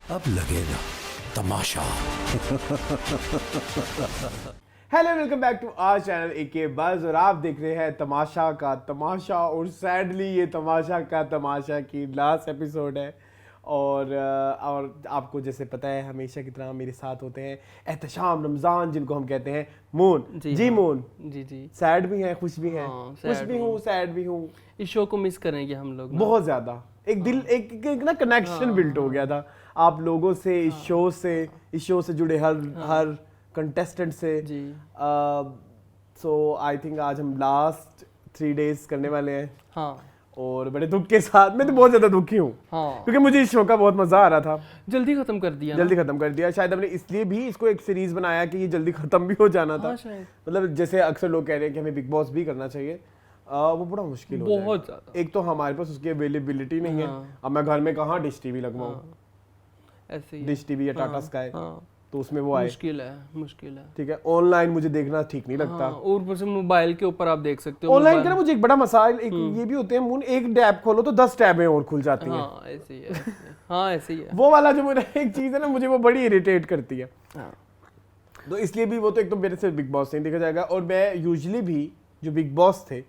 अब लगेगा तमाशा। Hello welcome back to our channel AK buzz और आप देख रहे हैं तमाशा का तमाशा। और सैडली ये तमाशा का तमाशा की लास्ट एपिसोड है। और आपको जैसे पता है हमेशा की तरह मेरे साथ होते हैं एहतशाम रमज़ान, जिनको हम कहते हैं मून जी हाँ, मून जी सैड भी हैं, खुश भी हैं। हाँ, खुश sad भी हूँ, सैड भी हूँ। इस शो को मिस करेंगे हम लोग ना। बहुत ज़्यादा एक दिल एक ना कनेक्शन बिल्ट हो गया था आप लोगों से, इस शो से जुड़े हर कंटेस्टेंट से जी। सो आई थिंक आज हम लास्ट 3 days करने वाले हैं। हाँ और बड़े दुख के साथ, मैं तो बहुत ज्यादा दुखी हूँ हाँ, क्योंकि मुझे इस शो का बहुत मजा आ रहा था। जल्दी खत्म कर दिया जल्दी खत्म कर दिया, शायद हमने इसलिए भी इसको एक सीरीज बनाया कि ये जल्दी खत्म भी हो जाना था। हाँ, शायद। मतलब जैसे अक्सर लोग कह रहे हैं कि हमें बिग बॉस भी करना चाहिए, वो बड़ा मुश्किल हो जाएगा। बहुत ज्यादा। एक तो हमारे पास उसकी अवेलेबिलिटी नहीं है। हाँ। अब मैं घर में कहाँ डिश टीवी लगवाऊँ, ऐसे ही डिश टीवी या टाटा हाँ, स्काई, हाँ, तो उसमें वो आए। मुश्किल है। ठीक है, ऑनलाइन मुझे देखना ठीक नहीं लगता। हाँ, और ऊपर से मोबाइल के ऊपर आप देख सकते हो। ऑनलाइन का ना मुझे एक बड़ा मसाइल एक ये भी होते हैं मून, एक टैब खोलो तो 10 टैबें और खुल जाती हैं। हाँ ऐसे ही है। हाँ ऐसे ही है। वो वाला जो मेरा एक चीज है ना, मुझे वो बड़ी इरिटेट करती है। हाँ। तो इसलिए भी वो तो एक तो मेरे से बिग बॉस नहीं देखा जाएगा। और मैं यूजुअली भी जो बिग बॉस थे,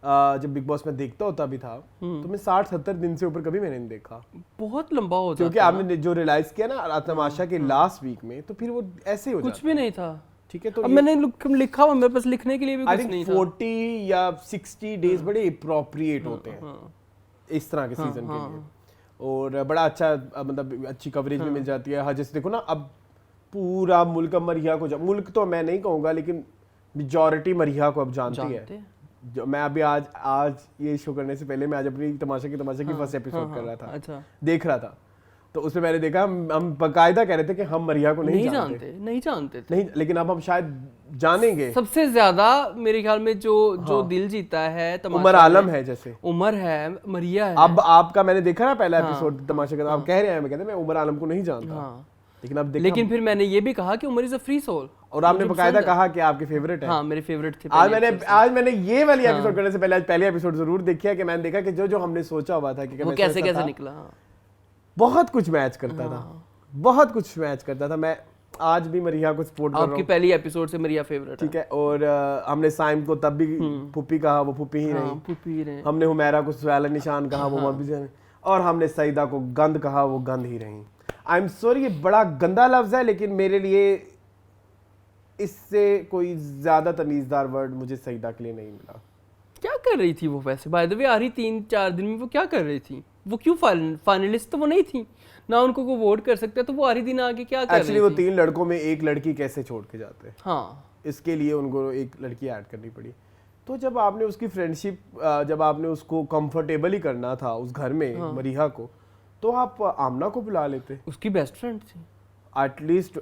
जब बिग बॉस में देखता होता भी था तो मैं 60-70 दिन से ऊपर कभी मैंने नहीं देखा। बहुत लंबा हो जाता क्योंकि आपने जो रियलाइज किया ना तमाशा के लास्ट वीक में, तो फिर वो ऐसे ही हो कुछ जाता भी नहीं था। ठीक है। तो अब मैंने लिखा हुआ, मेरे पास लिखने के लिए भी आई कुछ थिंक नहीं था। 40 या 60 डेज बड़े अप्रोप्रिएट होते हैं हाँ, इस तरह के सीजन के हाँ। लिए। और बड़ा अच्छा मतलब अच्छी कवरेज भी मिल जाती है। हाँ, जैसे देखो ना, अब पूरा मुल्क अब मरिया को मुल्क तो मैं नहीं कहूँगा, लेकिन मेजॉरिटी मरिया को अब जानती है। जो मैं अभी आज ये शो करने से पहले मैं आज अपनी तमाशा की फर्स्ट एपिसोड कर रहा था। अच्छा। देख रहा था, तो उसमें मैंने देखा हम बकायदा कह रहे थे कि हम मरिया को नहीं जानते थे। नहीं, लेकिन अब हम शायद जानेंगे। सबसे ज्यादा मेरे ख्याल में जो दिल जीता है तमाशा उमर आलम है, जैसे उमर है, मरिया है। अब आपका मैंने देखा ना पहला एपिसोड तमाशा का, आप कह रहे हैं, मैं कहते मैं उमर आलम को नहीं जानता। हाँ। लेकिन अब देखा, लेकिन फिर मैंने ये भी कहा कि Umar is a free soul. और आपने बकायदा कहा कि आपके फेवरेट है। हाँ, मेरे फेवरेट थे। आज मैंने ये वाली एपिसोड करने से पहले आज पहले एपिसोड जरूर देखा कि मैंने देखा कि जो हमने सोचा हुआ था कि वो कैसे निकला। बहुत कुछ मैच करता था, बहुत कुछ मैच करता था। मैं आज भी मरिया को सपोर्ट कर रहा हूं। आपकी पहली एपिसोड से मरिया फेवरेट है। ठीक है। और हमने साइम को तब भी पुप्पी कहा, वो पुप्पी ही रही। हमने हुमैरा को सुहैला निशान कहा, वो मबी, और हमने सईदा को गंद कहा, वो गंद ही रही। आई एम सॉरी, ये बड़ा गंदा लफ्ज है, लेकिन मेरे लिए इससे कोई ज्यादा तमीजदार वर्ड मुझे सईदा के लिए नहीं मिला। क्या कर रही थी वो वैसे? बाय द वे आ रही 3-4 दिन में वो क्या कर रही थी? वो क्यों फाइनलिस्ट तो वो नहीं थी ना, उनको को वोट कर सकते, तो वो आ रही दिन आगे क्या कर रही थी? एक्चुअली वो 3 लड़कों में एक लड़की कैसे छोड़ के जाते हैं, हाँ, इसके लिए उनको एक लड़की ऐड करनी पड़ी। तो जब आपने उसकी फ्रेंडशिप, जब आपने उसको कंफर्टेबल ही करना था उस घर में, मरिया को, तो आप आमना को बुला लेते। उसकी बेस्ट फ्रेंड थी। एटलीस्ट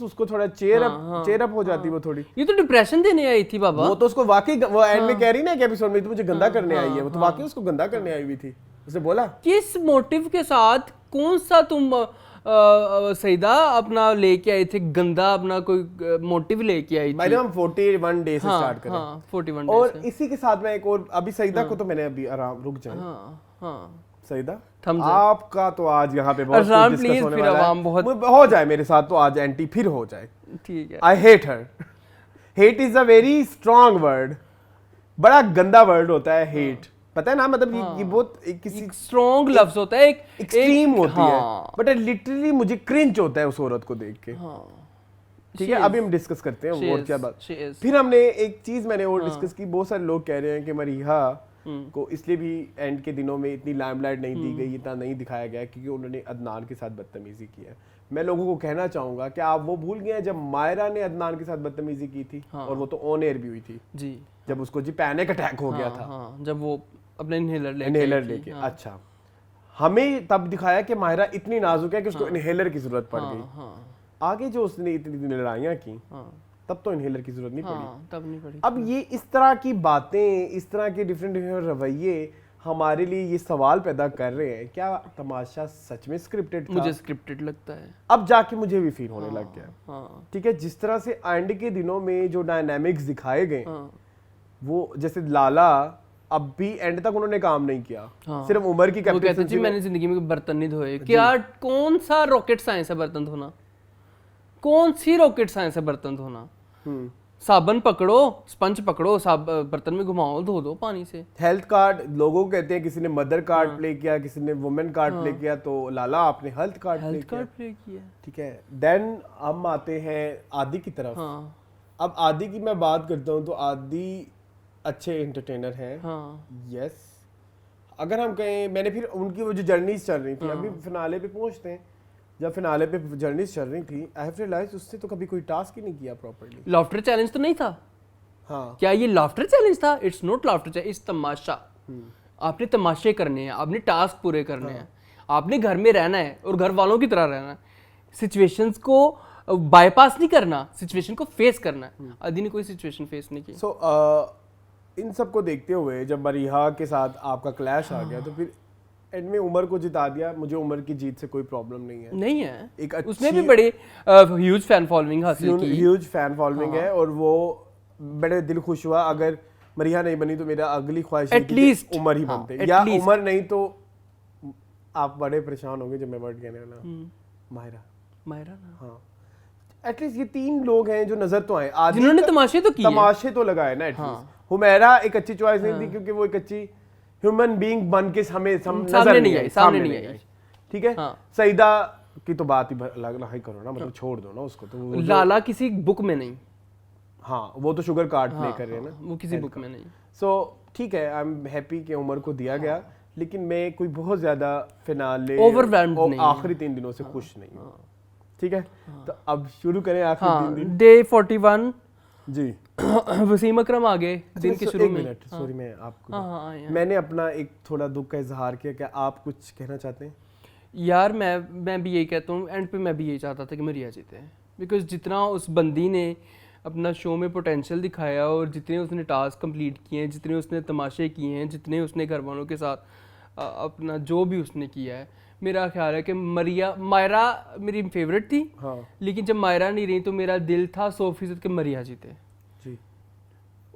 उसको थोड़ा चेयर अप हो जाती। वो थोड़ी, ये तो डिप्रेशन देने आई थी बाबा। वो तो उसको वाकई वो एंड में कह रही ना कि एपिसोड में तो मुझे गंदा करने आई है, वो तो वाकई उसको गंदा करने आई हुई थी। उसने बोला किस मोटिव के साथ, कौन सा तुम सईदा अपना लेके आए थे गंदा, अपना कोई मोटिव लेके आई थी? मैंने हम 41 डे से स्टार्ट करें। हाँ, 41 और इसी के साथ में एक और, अभी सईदा को तो मैंने अभी आराम, रुक जाए। हाँ, सईदा, आपका तो आज यहाँ पे बहुत अरसान, कुछ डिस्कस प्लीज, होने फिर वाला है। आवाम बहुत हो जाए मेरे साथ, तो आज एंटी फिर हो जाए। ठीक है। I hate her. Hate is a very strong word, बड़ा गंदा वर्ड होता है हेट, पता है ना, मतलब ये बहुत किसी स्ट्रॉन्ग लफ्ज होता है, एक एक्सट्रीम होती है, हाँ। बट लिटरली मुझे क्रिंज होता है उस औरत को देख के। ठीक है, अभी हम डिस्कस करते हैं और क्या बात। फिर हमने एक चीज मैंने और डिस्कस की, बहुत सारे लोग कह रहे हैं कि मरिया को इसलिए भी एंड के दिनों में इतनी लाइमलाइट नहीं दी गई, इतना नहीं दिखाया गया क्योंकि उन्होंने अदनान के साथ बदतमीजी की है। मैं लोगों को कहना चाहूंगा कि आप वो भूल गए हैं जब मायरा ने अदनान के साथ बदतमीजी की थी, और वो तो ऑन एयर भी हुई थी जी, जब उसको जी पैनिक अटैक हो गया था, जब वो अपने इनहेलर लेके। अच्छा, हमें तब दिखाया कि मायरा इतनी नाजुक है कि उसको इनहेलर की जरूरत पड़ गई। आगे जो उसने इतनी लड़ाइयाँ की, तब तो इनहेलर की जरूरत नहीं पड़ी। तब नहीं पड़ी। अब ये इस तरह की बातें, इस तरह के डिफरेंट रवैये हमारे लिए ये सवाल पैदा कर रहे हैं, क्या तमाशा सच में स्क्रिप्टेड था? मुझे स्क्रिप्टेड लगता है। अब जाके मुझे भी फील होने लग गया। ठीक है, जिस तरह से एंड के दिनों में जो डायनामिक्स दिखाए गए, वो जैसे लाला अब भी एंड तक उन्होंने काम नहीं किया। सिर्फ उमर की वो कहते जी कैप्टनसी मैंने जिंदगी में बर्तन नहीं धोए। क्या कौन सा रॉकेट साइंस है बर्तन धोना? कौन सी रॉकेट साइंस है बर्तन धोना? साबन पकड़ो, स्पंज पकड़ो, बर्तन में घुमाओ, धो दो पानी से। हेल्थ कार्ड लोगों को कहते हैं, किसी ने मदर कार्ड प्ले किया, किसी ने वुमेन कार्ड प्ले किया, तो लाला आपने हेल्थ कार्ड प्ले किया। ठीक है, देन हम आते हैं आदि की तरफ। अब आदि की मैं बात करता हूँ तो आदि अच्छे एंटरटेनर हैं। यस, अगर हम कहें, मैंने फिर उनकी वो जो जर्नीज चल रही थी, अभी फिनाले पे पहुंचते हैं, जब फिनाले पे जर्नीज चल रही थी, आई हैव रियलाइज्ड उससे तो कभी कोई टास्क ही नहीं किया प्रॉपर्ली। लाफ्टर चैलेंज तो नहीं था? हाँ, क्या ये लाफ्टर चैलेंज था? It's not laughter challenge, it's Tamasha. आपने तमाशे करने हैं, आपने टास्क पूरे करने हैं, आपने घर में रहना है और घर वालों की तरह रहना है। सिचुएशंस को बाईपास नहीं करना, सिचुएशन को फेस करना है। आदि ने कोई सिचुएशन फेस नहीं की। इन सब को देखते हुए जब मरीहा के साथ आपका क्लैश आ गया, तो फिर एंड में उमर को जिता दिया। मुझे उमर की जीत से कोई प्रॉब्लम नहीं है। एक उसने भी बड़े ह्यूज फैन फॉलोइंग हासिल की। ह्यूज फैन फॉलोइंग है और वो बड़े दिल खुश हुआ। अगर मरीहा नहीं बनी तो मेरा अगली ख्वाहिश एटलीस्ट उमर ही बनते, या उमर नहीं तो आप बड़े परेशान होंगे जब मैं वर्ड कहने वाला, माहिरा ना। हाँ, एटलीस्ट ये 3 लोग हैं जो नजर तो आए, जिन्होंने तमाशे तो लगाए ना। एटलीस्ट हुमैरा एक अच्छी चॉइस नहीं थी, क्योंकि वो एक अच्छी ह्यूमन बीइंग बन के हमें सामने नहीं आई। ठीक है, सईदा की तो बात ही अलग ही करो ना, मतलब छोड़ दो ना उसको। तो लाला किसी बुक में नहीं। हाँ, वो तो शुगर कार्ड प्ले कर रहे हैं ना, वो किसी बुक में नहीं। सो ठीक है, आई एम हैप्पी कि उमर को दिया गया, लेकिन मैं कोई बहुत ज्यादा फिनाले ओवरवेल्म्ड आखिरी 3 दिनों से खुश नहीं हूँ। ठीक है, तो अब शुरू करें आखिरी 3 दिन। डे 41 जी। वसीम अकरम आ गए दिन के शुरू में। सॉरी, मैं आपको मैंने अपना एक थोड़ा दुख का इजहार किया, क्या आप कुछ कहना चाहते हैं? यार मैं भी यही कहता हूँ, एंड पे मैं भी यही चाहता था कि मरिया जीते, बिकॉज जितना उस बंदी ने अपना शो में पोटेंशियल दिखाया और जितने उसने टास्क कंप्लीट किए हैं, जितने उसने तमाशे किए हैं, जितने उसने घर वालों के साथ अपना जो भी उसने किया है, मेरा ख्याल है कि मायरा मेरी फेवरेट थी। लेकिन जब मायरा नहीं रही तो मेरा दिल था 100% कि मरिया जीते जी।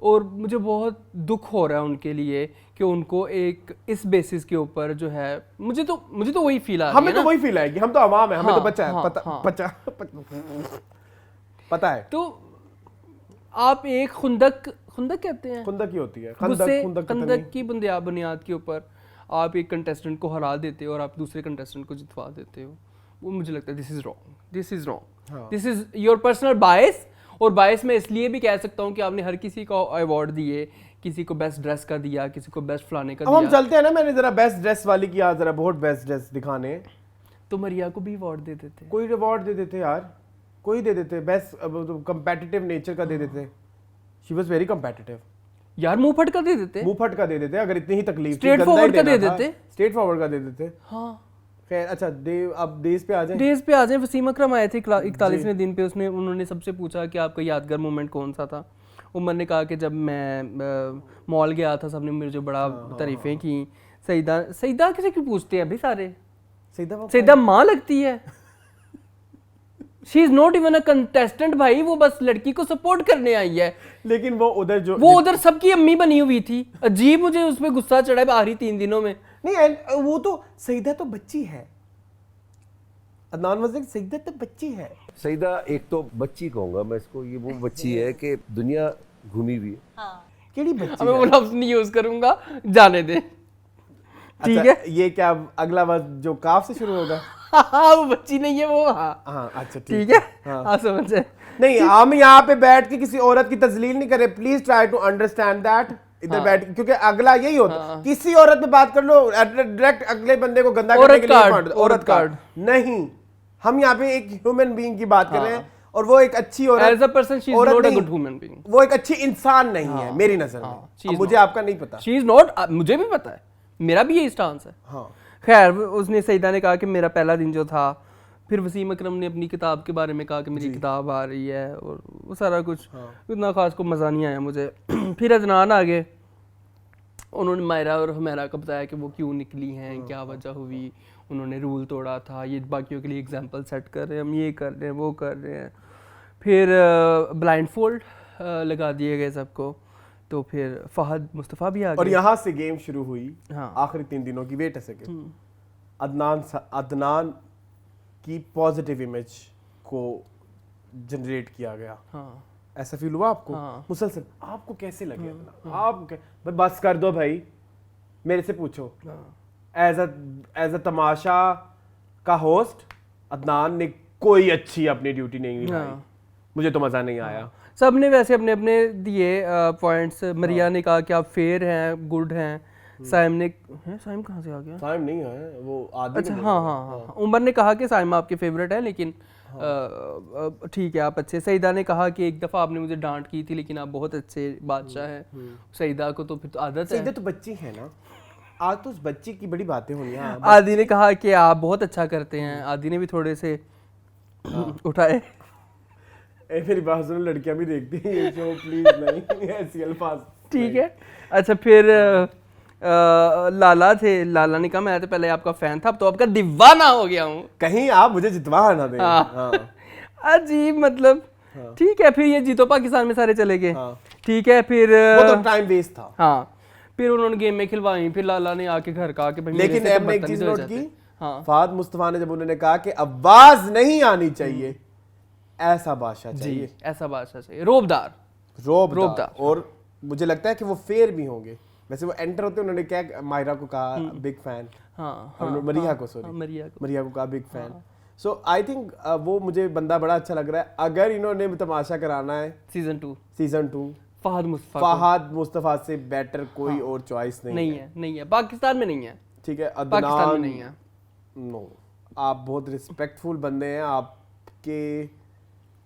और मुझे बहुत दुख हो रहा है उनके लिए कि उनको एक इस बेसिस के ऊपर जो है, मुझे तो वही फील आ रही है। हमें तो वही फील आएगी, हम तो अवाम है, हमें तो बच्चा है, पता है। तो आप एक खुंदक कहते हैं, खुंदक ही होती है, खुंदक की बुनियाद के ऊपर आप एक कंटेस्टेंट को हरा देते हो और आप दूसरे कंटेस्टेंट को जितवा देते हो। वो मुझे लगता है this is wrong, this is your personal bias. और बायस मैं इसलिए भी कह सकता हूँ कि आपने हर किसी को अवार्ड दिए, किसी को बेस्ट ड्रेस का दिया, किसी को बेस्ट फलाने का दिया। हम चलते हैं ना, मैंने जरा बेस्ट ड्रेस वाली की जरा बहुत बेस्ट ड्रेस दिखाने, तो मरिया को भी अवार्ड दे देते, कोई अवार्ड दे देते यार, कोई दे देते, बेस्ट कंपेटिटिव नेचर का दे देते। शी वाज वेरी कंपेटिटिव यार, मुंह फटका दे देते, अगर इतनी ही तकलीफ थी स्ट्रेट फॉरवर्ड का दे देते, स्ट्रेट फॉरवर्ड का दे देते। हाँ खैर, अच्छा अब डेज पे आ जाए। वसीम अकरम आए थे 41वें दिन पे, उन्होंने सबसे पूछा कि आपका यादगार मोमेंट कौन सा था। उमर ने कहा कि जब मैं मॉल गया था, सबने मुझे बड़ा तारीफें की। सईदा किसे क्यों पूछते हैं अभी सारे? सईदा माँ लगती है। She is not even a contestant भाई, वो बस लड़की को सपोर्ट करने आई है। लेकिन वो उधर सबकी अम्मी बनी हुई थी। अजीब, मुझे उस पर गुस्सा चढ़ा है आखिरी 3 दिनों में। नहीं, वो तो सईदा तो बच्ची है, अदनान वज़ीर, सईदा तो बच्ची है। सईदा एक तो बच्ची कहूंगा मैं इसको, ये वो बच्ची है कि दुनिया घूमी हुई है। हाँ। केड़ी बच्ची? मैं वो लफ्ज़ नहीं यूज करूंगा, जाने दे। ठीक है, ये क्या अगला वर्ड जो काफ से शुरू होगा? हाँ, वो बच्ची नहीं है वो। हाँ, अच्छा ठीक है, हाँ समझ है। नहीं, हम यहाँ पे बैठ के किसी औरत की तजलील नहीं कर रहे, please try to understand that. इधर बैठ, क्योंकि अगला यही होता, किसी औरत पे बात कर लो, डायरेक्ट अगले बंदे को गंदा करने के लिए औरत कार्ड नहीं। हम यहाँ पे एक ह्यूमन बीइंग की बात कर रहे हैं, और वो एक अच्छी औरत, as a person she is not a good human being, वो एक अच्छी इंसान नहीं है मेरी नजर में। मुझे आपका नहीं पता। शी इज नॉट, मुझे भी पता है, मेरा भी यही स्टांस है। खैर, उसने सईदा ने कहा कि मेरा पहला दिन जो था, फिर वसीम अकरम ने अपनी किताब के बारे में कहा कि मेरी किताब आ रही है, और वो सारा कुछ इतना खास को मज़ा नहीं आया मुझे। फिर अदनान आ गए, उन्होंने मायरा और हुमैरा को बताया कि वो क्यों निकली हैं, क्या वजह हुई, उन्होंने रूल तोड़ा था, ये बाकियों के लिए एग्जांपल सेट कर रहे हैं, हम ये कर रहे हैं, वो कर रहे हैं। फिर ब्लाइंड फोल्ड लगा दिए गए सबको। तो फिर फहद मुस्तफ़ा भी आ और गए। यहाँ से गेम शुरू हुई। हाँ। आखिरी 3 दिनों की। वेट अ सेकंड, अदनान की पॉजिटिव इमेज को जनरेट किया गया। हाँ ऐसा फील हुआ आपको? हाँ। मुसलसल आपको कैसे लगे? आप भाई बस कर दो भाई, मेरे से पूछो। एज अ तमाशा का होस्ट अदनान ने कोई अच्छी अपनी ड्यूटी नहीं निभाई। मुझे तो मजा नहीं आया। सब ने वैसे अपने अपने दिए पॉइंट्स। मरिया ने कहा कि आप फेयर हैं, गुड हैं। साइम ने साइम कहाँ से आ गया? साइम नहीं है वो आदि। अच्छा हाँ हाँ हाँ। उमर ने कहा कि साइम आपके फेवरेट है, लेकिन ठीक है आप अच्छे। सईदा ने कहा कि एक दफ़ा आपने मुझे डांट की थी लेकिन आप बहुत अच्छे बादशाह हैं। सईदा को तो फिर तो आदत है। सईदा तो बच्ची है ना, आज तो उस बच्ची की बड़ी बातें होनी है। आदि ने कहा कि आप बहुत अच्छा करते हैं। आदि ने भी थोड़े से उठाए। मेरी बात सुनो, लड़कियां भी देखती हैं ये शो, प्लीज नहीं ऐसी अल्फाज। ठीक है। अच्छा फिर लाला थे। लाला ने कहा मैं तो पहले आपका फैन था, अब तो आपका दीवाना हो गया हूँ। कहीं आप मुझे जितवा ना दें। हाँ। अजीब मतलब। ठीक है, फिर ये जीतो पाकिस्तान में सारे चले गए। ठीक है, फिर वो तो टाइम वेस्ट था। हाँ, फिर उन्होंने गेम में खिलवाई। फिर लाला ने आके घर कहा कि भाई लेकिन हमने एक चीज नोट की, फहद मुस्तफा ने जब उन्होंने कहा कि आवाज नहीं आनी चाहिए, ऐसा बादशाह चाहिए। ऐसा बादशाह चाहिए, रोबदार। और मुझे लगता है कि वो फेयर भी होंगे। वैसे वो एंटर होते उन्होंने क्या मायरा को कहा बिग फैन। मरिया को सॉरी मरिया को कहा big fan. So I think वो मुझे बंदा बड़ा अच्छा लग रहा है। अगर इन्होंने तमाशा कराना है सीजन 2 फहद मुस्तफा से बेटर कोई और चॉइस नहीं है। पाकिस्तान में नहीं है। ठीक है, पाकिस्तान में नहीं है। नो, आप बहुत रिस्पेक्टफुल बंदे हैं। आपके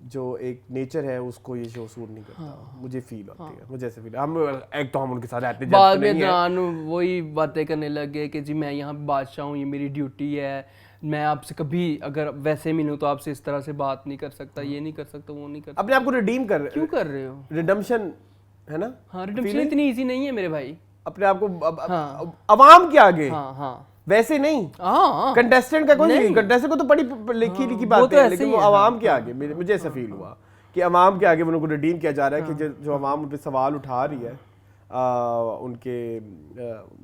जो एक नेचर है उसको ये शो सूट नहीं करता। मुझे फील होती है, मुझे ऐसे फील। हम एक तो हम उनके साथ रहते बाद में जान वही बातें करने लगे कि जी मैं यहाँ बादशाह हूँ, ये मेरी ड्यूटी है, मैं आपसे कभी अगर वैसे मिलूं तो आपसे इस तरह से बात नहीं कर सकता, ये नहीं कर सकता, वो नहीं कर सकता। अपने आप को रिडीम कर क्यों कर रहे हो? रिडेम्पशन है ना? हाँ, रिडेम्पशन इतनी इजी नहीं है मेरे भाई। अपने आप को अवाम के आगे वैसे नहीं। कंटेस्टेंट का कोई कंटेस्टेंट को तो बड़ी लिखी बात है, लेकिन वो अवाम के आगे मुझे ऐसा फील हुआ कि अवाम के आगे उनको रिडीम किया जा रहा है कि जो अवाम उन पे सवाल उठा रही है उनके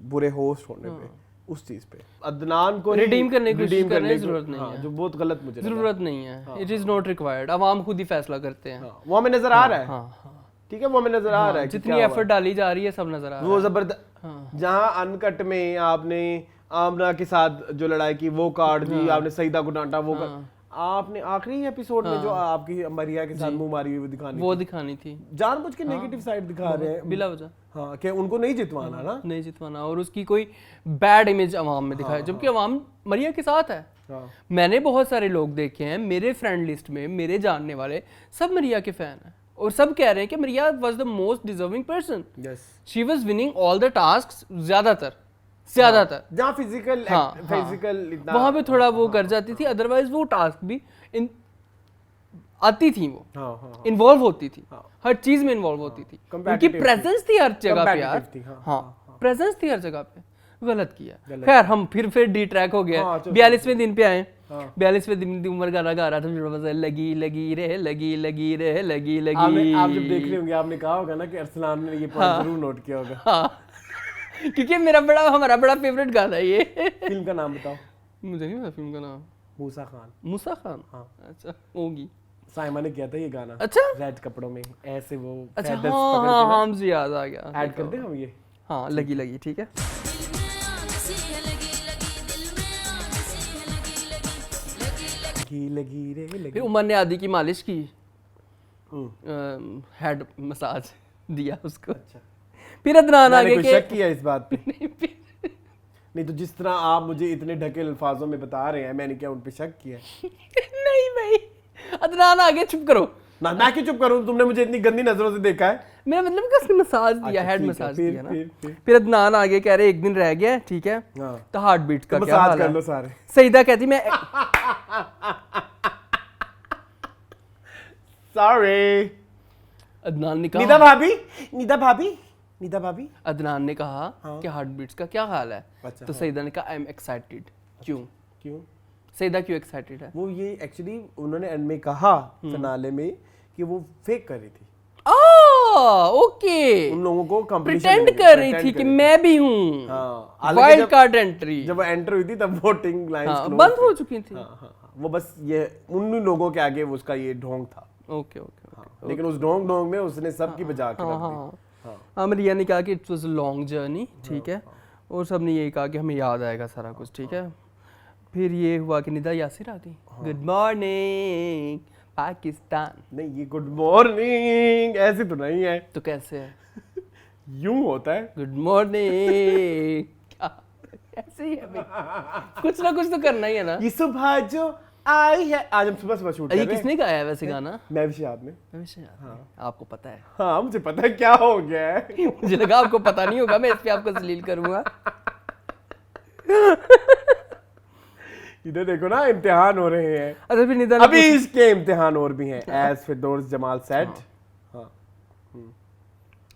बुरे होस्ट होने पे, उस चीज पे अदनान को रिडीम करने की कोशिश करने की जरूरत नहीं है, जो बहुत गलत मुझे जरूरत नहीं है। It is not required. अवाम खुद ही फैसला करते हैं। वो हमें नजर आ रहा है। ठीक है, वो हमें नजर आ रहा है जितनी एफर्ट डाली जा रही है सब नजर आ रहा है। वो जबरदस्त। जहां अनकट में आपने आमना के साथ जो लड़ाई की वो काट दी, आपने सईदा को डांटा, वो आपने आखिरी एपिसोड में जो आपकी मरिया के साथ मुंह मारी हुई दिखानी थी। जानबूझ के नेगेटिव साइड दिखा रहे हैं बिला वजह। हाँ, कि उनको नहीं जितवाना ना, नहीं जितवाना, और उसकी कोई बैड इमेज अवाम में दिखाए, जबकि अवाम मरिया के साथ है। मैंने बहुत सारे लोग देखे हैं मेरे फ्रेंड लिस्ट में, मेरे जानने वाले सब मरिया के फैन हैं और सब कह रहे हैं कि Maria was the most deserving person. She was winning all the tasks. ज्यादातर जहाँ फिजिकल इतना वहां पे थोड़ा वो कर जाती थी, अदरवाइज वो टास्क भी आती थी, वो इन्वॉल्व होती थी, हर चीज में इन्वॉल्व होती थी। उनकी प्रेजेंस थी हर जगह पे यार। प्रेजेंस थी हर जगह पे। गलत किया। खैर हम फिर डी ट्रैक हो गया। 42वें दिन पे आए। 42वें दिन की उम्र गाना गा रहा था, लगी लगी रे लगी लगी रे लगी लगी। आप जब देख रहे होंगे आपने कहा होगा ना कि अरसलान ने ये पॉइंट जरूर नोट किया होगा। क्योंकि हमारा बड़ा फेवरेट गाना है ये। फिल्म का नाम बताओ। मुझे नहीं पता फिल्म का नाम। मूसा खान। हाँ अच्छा होगी। साइमा ने किया था ये गाना। अच्छा, रेड कपड़ों में ऐसे वो अच्छा हाँ मुझे याद आ गया। ऐड कर दें हम ये। हाँ लगी लगी ठीक है। लगी रे लगी। फिर उमर ने आदि की मालिश की, हेड मसाज दिया उसको। अच्छा। फिर अदनान आगे के शक किया इस बात पे। नहीं तो जिस तरह आप मुझे इतने ढके अल्फाजों में बता रहे हैं, मैंने क्या उन पे शक किया? नहीं भाई, अदनान आगे चुप करो ना। मैं क्यों चुप करूं? तुमने मुझे इतनी गंदी नजरों से देखा है। मेरा मतलब कि उसने मसाज दिया, हेड मसाज दिया ना। फिर अदनान आगे कह रहे एक दिन रह गया, ठीक है, तो हार्ट बीट का क्या हाल है? कर लो सारे। सईदा कहती मैं सॉरी। अदनान ने कहा निदा भाभी। अदनान ने कहा कि हार्ट बीट्स का क्या हाल है? तो सईदा ने कहा आई एम एक्साइटेड। क्यों सईदा क्यों एक्साइटेड है? वो ये एक्चुअली उन्होंने एंड में कहा फिनाले में कि वो फेक कर रही थी। ओके, उन लोगों को प्रिटेंड कर रही थी कि मैं भी हूँ। वाइल्ड कार्ड एंट्री जब वो एंटर हुई थी तब वोटिंग लाइंस बंद हो चुकी थी। वो बस ये उन लोगों के आगे उसका ये ढोंग था। ओके ओके, लेकिन उस ढोंग में उसने सबकी बजा के रख दी। हाँ, मरिया ने कहा कि it was a long journey, ठीक है, और सबने यही कहा कि हमें याद आएगा सारा कुछ, ठीक है। फिर ये हुआ कि निदा यासिर आ गई, गुड मॉर्निंग पाकिस्तान। नहीं, ये गुड मॉर्निंग ऐसे तो नहीं है। तो कैसे है? यूं होता है, गुड मॉर्निंग। क्या ऐसे ही है भाई, कुछ ना कुछ तो करना ही है ना। ये सुबह जो आई है, आज हम सुबह सुबह शूट कर ये रहे हैं। किसने गाया है वैसे गाना? मैं भी याद में। आपको पता है? हाँ, मुझे पता है क्या हो गया है। मुझे लगा आपको पता नहीं होगा, मैं इस पे आपको जलील करूंगा। इधर देखो ना, इम्तिहान हो रहे हैं। अच्छा, फिर निदा अभी इसके इम्तिहान और भी हैं। एज फिरदौस जमाल सेट।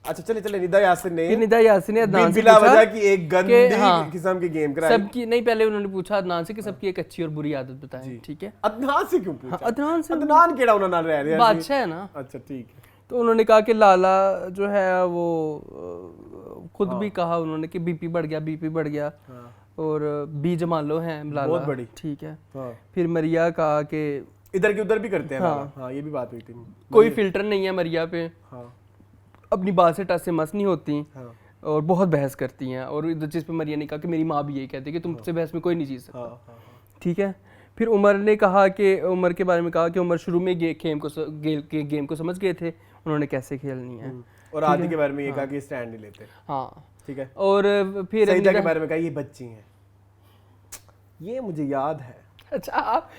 अच्छा, चले निदा यासिर ने, फिर निदा यासिर ने अदनान से बिला पूछा वजह की एक गंदी हाँ, किस्म की गेम कराई। सबकी नहीं, पहले उन्होंने पूछा अदनान से कि सबकी एक अच्छी और बुरी आदत बताएं, ठीक है। अदनान से क्यों पूछा? अदनान से, अदनान केड़ा उन्होंने रह रहे बादशाह है ना। अच्छा, ठीक है। तो उन्होंने कहा कि लाला जो है वो खुद भी कहा उन्होंने कि बीपी बढ़ गया, और बी जमालो हैं लाला, बहुत बड़ी, ठीक है। हाँ। फिर मरिया कहा कि इधर की उधर भी करते हैं। हाँ, ये भी बात हुई थी। कोई फिल्टर नहीं है मरिया पे, हाँ, अपनी बात से टस से मस नहीं होती, हाँ, और बहुत बहस करती हैं। और इधर जिस पे मरिया ने कहा कि मेरी माँ भी यही कहती है कि तुमसे बहस में कोई नहीं जीत सकता, हाँ, ठीक है। फिर उमर ने कहा कि उमर के बारे में कहा कि उमर शुरू में गेम को समझ गए थे, उन्होंने कैसे खेलनी है। और आदि के बारे में ये कहा कि स्टैंड नहीं लेते। हाँ, ठीक है। और फिर सईदा के बारे में कहा ये बच्ची हैं। ये मुझे याद है। अच्छा आप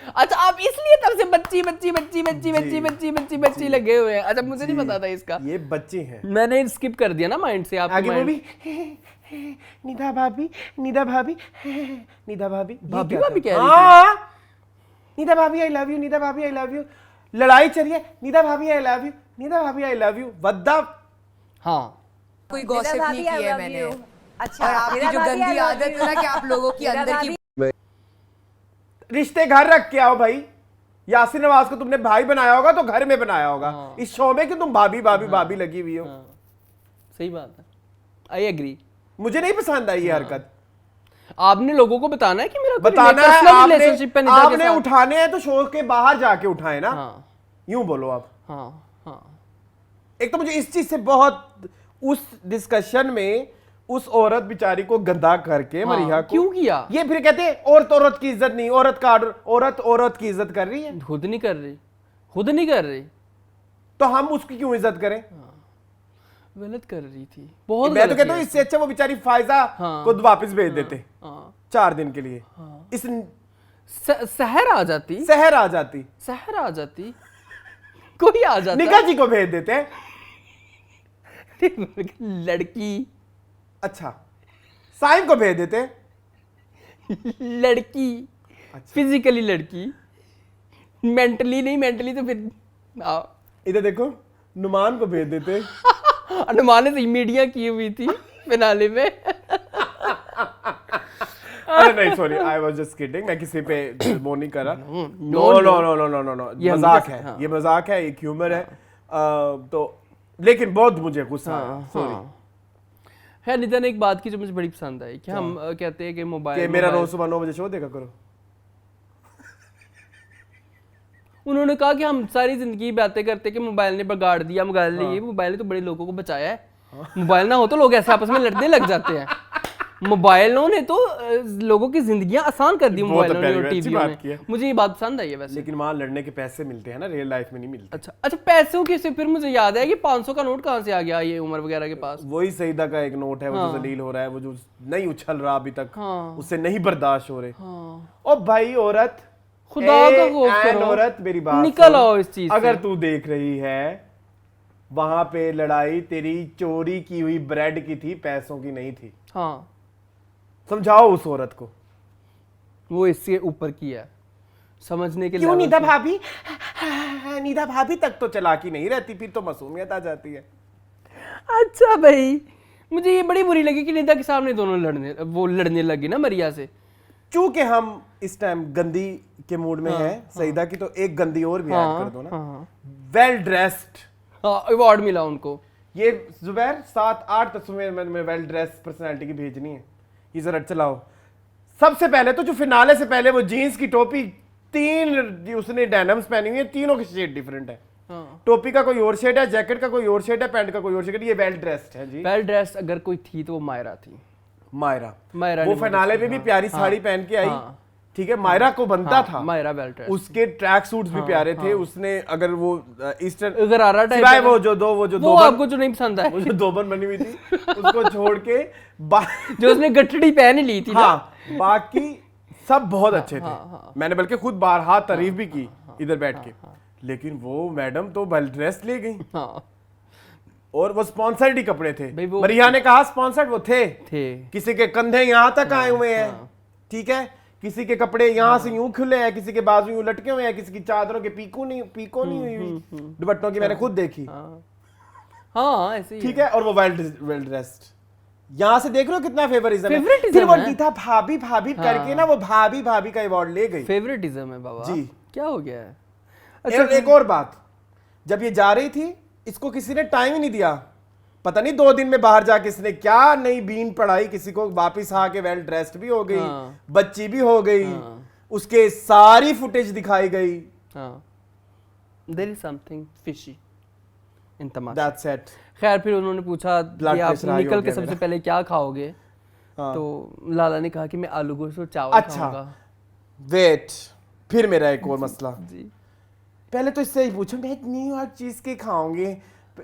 इसलिए तब से बच्ची लगे हुए हैं। अच्छा, मुझे नहीं पता था इसका, ये बच्चे हैं। मैंने स्किप कर दिया ना माइंड से। आपके आगे वो माइंड भी निदा भाभी निदा भाभी भाभी कह रही थी। हाँ, निदा भाभी आई लव यू, निदा भाभी आई लव यू। लड़ाई चल रही है, निदा भाभी आई लव यू, निदा भाभी आई लव यू। वद्दा, हाँ, कोई गॉसिप नहीं की है मैंने। अच्छा, और आपकी जो गंदी आदत है ना कि आप लोगों की अंदर की रिश्ते घर रख के आओ भाई। यासिर नवाज को तुमने भाई बनाया होगा तो घर में बनाया होगा। इस शो में कि तुम भाभी लगी हुई हो। सही बात है, आई एग्री। मुझे नहीं पसंद आई ये हरकत। आपने लोगों को बताना है कि मेरा बताना है, रिलेशनशिप पे आपने उठाने हैं तो शो के बाहर जाके उठाए ना। यूं बोलो आप। हाँ। एक तो मुझे इस चीज से बहुत, उस डिस्कशन में उस औरत बेचारी को गंदा करके मरिया को क्यों किया? ये फिर कहते हैं औरत की इज्जत नहीं, औरत का औरत की इज्जत कर रही है। खुद नहीं कर रही तो हम उसकी क्यों इज्जत करें? गलत कर रही थी बहुत। मैं तो कहता हूँ इससे अच्छा वो बेचारी फायजा को वापस भेज देते 4 दिन के लिए। इस शहर आ जाती कोई आ जाता, निका जी को भेज देते हैं। लड़की, अच्छा, साइम को भेज देते, लड़की, फिजिकली लड़की, मेंटली नहीं, मेंटली तो फिर इधर देखो, नुमान को भेज देते। अनुमान ने मीडिया की हुई थी फिनाले में। अरे नहीं, sorry, I was just kidding. मैं किसी पे वो नहीं कर रहा। नो, ये मजाक है। ये मजाक है, एक ह्यूमर है। तो लेकिन बहुत मुझे गुस्सा आया, सॉरी। है निदा ने एक बात की जो मुझे बड़ी पसंद आई कि हम कहते हैं कि मोबाइल, मेरा रोज सुबह 9 बजे शो देखा करो। उन्होंने कहा कि हम सारी जिंदगी बातें करते कि मोबाइल ने बिगाड़ दिया, मोबाइल ने ये, मोबाइल ने तो बड़े लोगों को बचाया है। मोबाइल ना हो तो लोग ऐसे आपस में लड़ने लग जाते हैं। मोबाइलों ने तो लोगों की जिंदगियां आसान कर दी, मोबाइलों ने और टीवी ने। मुझे ये बात पसंद आई है वैसे। लेकिन वहां लड़ने के पैसे मिलते हैं ना, रियल लाइफ में नहीं मिलते। अच्छा, पैसों के से फिर मुझे याद है कि 500 का नोट कहाँ से आ गया ये उमर वगैरह के पास? वही सईदा का एक नोट है, वो जो जलील हो रहा है, वो जो नहीं उछल रहा अभी तक, उससे नहीं बर्दाश्त हो रहे। ओ भाई औरत, खुदा का खौफ करो, औरत मेरी बात निकल आओ इस चीज से। अगर तू देख रही है, वहां पे लड़ाई तेरी चोरी की हुई ब्रेड की थी, पैसों की नहीं थी। हाँ, समझाओ उस औरत को। वो इससे ऊपर की है, समझने के लिए। क्यों निदा भाभी तक तो चलाकी नहीं रहती, फिर तो मासूमियत आ जाती है। अच्छा भाई, मुझे ये बड़ी बुरी लगी कि निदा के सामने दोनों लड़ने लगी ना मरिया से। चूंकि हम इस टाइम गंदी के मूड में हैं, सईदा की तो एक गंदी और भी ऐड कर दो ना। वेल ड्रेस्ड, अवार्ड मिला उनको। ये जुबैर 7-8 तस्वीरें मैंने वेल ड्रेस पर्सनालिटी की भेजनी है, ये जरा चलाओ। सबसे पहले तो जो फिनाले से पहले वो जीन्स की टोपी 3 उसने डेनिम्स पहनी हुई है, तीनों के शेड डिफरेंट है। टोपी का कोई और शेड है, जैकेट का कोई और शेड है, पैंट का कोई और शेड है। ये वेल ड्रेस्ड है जी। वेल ड्रेस्ड अगर कोई थी तो वो मायरा थी। मायरा ने वो फिनाले में भी प्यारी साड़ी पहन के आई, ठीक है। मायरा को बनता था, मायरा वेल ड्रेस्ड, उसके ट्रैक सूट्स भी प्यारे थे। उसने अगर वो ईस्टर्न गरारा टाइप सिवाय वो जो दो आपको जो नहीं पसंद है, वो जो दोबन बनी हुई थी उसको छोड़ के जो उसने गठड़ी पहन ली थी ना, बाकी सब बहुत अच्छे थे। मैंने बल्कि खुद बारहा तारीफ भी की इधर बैठ के। लेकिन वो मैडम तो वेल ड्रेस ले गई, और वो स्पॉन्सर्ड ही कपड़े थे। मरिया ने कहा स्पॉन्सर्ड वो थे, किसी के कंधे यहाँ तक आए हुए हैं, ठीक है, किसी के कपड़े यहाँ से यूं खुले हैं, किसी के बाजू यूं लटके हुए हैं, किसी की चादरों के पीको नहीं हुई, दुपट्टों की मैंने खुद देखी। हाँ ऐसे ही ठीक है। और वो वेल ड्रेस्ड, यहाँ से देख रहे हो कितना फेवरिज्म है। फिर वो गीता भाभी भाभी करके ना वो भाभी भाभी का अवार्ड ले गई। फेवरेटिज्म है बाबा जी। क्या हो गया है? अच्छा, एक और बात, जब ये जा रही थी इसको किसी ने टाइम ही नहीं दिया। पता नहीं 2 दिन में बाहर जाके इसने क्या नई बीन पढ़ाई, किसी को वापिस आके वेल ड्रेस्ड भी हो गई, बच्ची भी हो गई, उसके सारी फुटेज दिखाई गई। There is something fishy in Tamasha. That's it. खैर फिर उन्होंने पूछा कि आप निकल के सबसे पहले क्या खाओगे, तो लाला ने कहा कि मैं आलू गोश्त और चावल खाऊंगा। वेट, फिर मेरा एक और मसला जी। पहले तो इससे ही पूछो, मैं न्यूयॉर्क चीज के खाऊंगी,